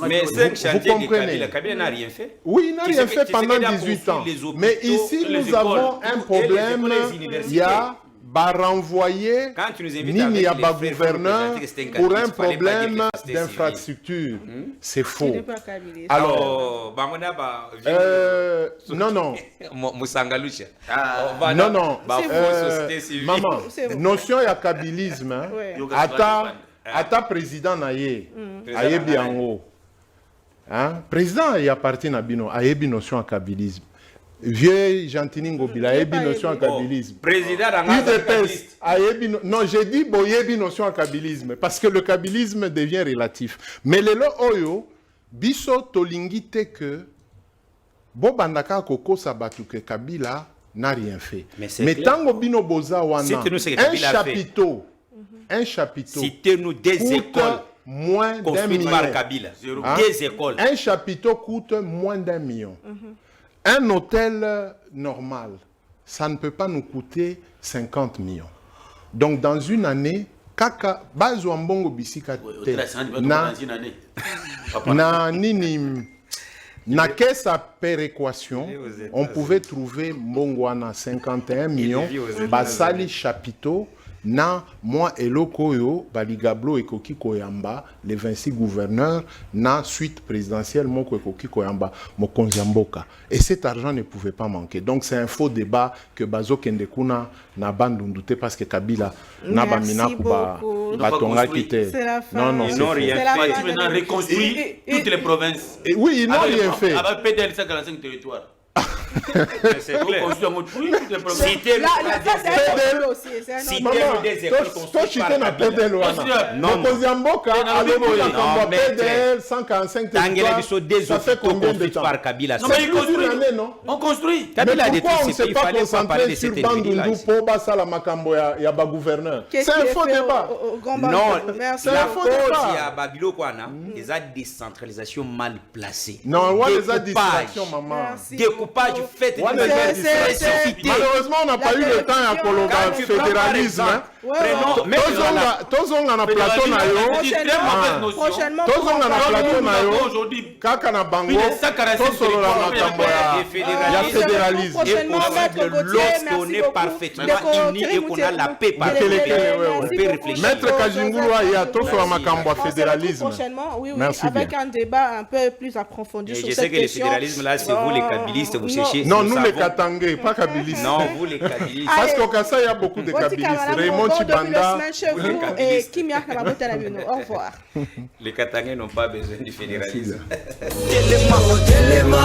Mais c'est chantier vous comprenez? Kabila n'a rien fait. Oui, il n'a rien fait pendant 18 ans. Mais ici, nous avons un problème. Il y a renvoyer Nini à gouverneur pour un problème d'infrastructure. C'est faux. Alors, non, non. Moussangaloucha. Non, non. Maman, notion ya kabilisme, ata président naye, ayebi yango. Président y appartient à Bino, ayebi notion ya kabilisme. Vieux Gentini Ngobila, ayebi notion ya kabilisme. Président non, j'ai dit boyebi notion ya kabilisme parce que le kabilisme devient relatif. Mais le oyo biso tolingi te que bobandaka koko sabatu que Kabila n'a rien fait. Mais tango bino boza wana un chapiteau. Citez-nous des écoles moins d'1 million. Par Kabila. Des écoles. Un chapiteau coûte moins d'1 million. Un hôtel normal, ça ne peut pas nous coûter 50 millions. Donc, dans une année, kaka bazo mbongo bisika na caisse à péréquation, on pouvait trouver mbongo à 51 millions, basali chapiteau. Na moi eloko yo baligablo ekoki koyamba les 26 gouverneurs na suite présidentielle moko ekoki koyamba mokonzi mboka et cet argent ne pouvait pas manquer. Donc c'est un faux débat que bazo kende kuna na bandundute parce que Kabila na bamina kuba batonga kité. Non non, ils n'ont rien fait. Ils ont reconstruit toutes les provinces. Oui, ils n'ont rien fait. Avec PDL 145 territoires. C'est clair. Ça fait combien de temps? On construit. Mais pourquoi on ne s'est pas concentré sur Bandundu pour basa la makambo ya ba gouverneur? C'est un faux débat. Non, c'est un faux débat. Ils ont des décentralisation mal placée. Non, on a des distractions, maman. Découpage fait. Malheureusement, on n'a pas eu le temps à Kologa fédéralisme. Tozonga na plateau na yo. Tozonga na plateau na yo. Kaka na bango. Tozolo la makambo ya fédéralisme. Lorsqu'on est parfaitement unis et qu'on a la paix par on peut réfléchir. Maître Kajingulu ya tozolo la makambo ya fédéralisme. Prochainement, oui, avec un débat un peu plus approfondi sur cette question. Je sais que le fédéralisme là, c'est vous les kabilistes, vous cherchez. Non, nous les Katangais, pas kabilistes. Non, vous les kabilistes. Parce qu'au Kassa, il y a beaucoup de kabilistes. Raymond Chibanda. Et Kimia Kamabota Labino. Au revoir. Les Katangais n'ont pas besoin du fédéralisme. Telema,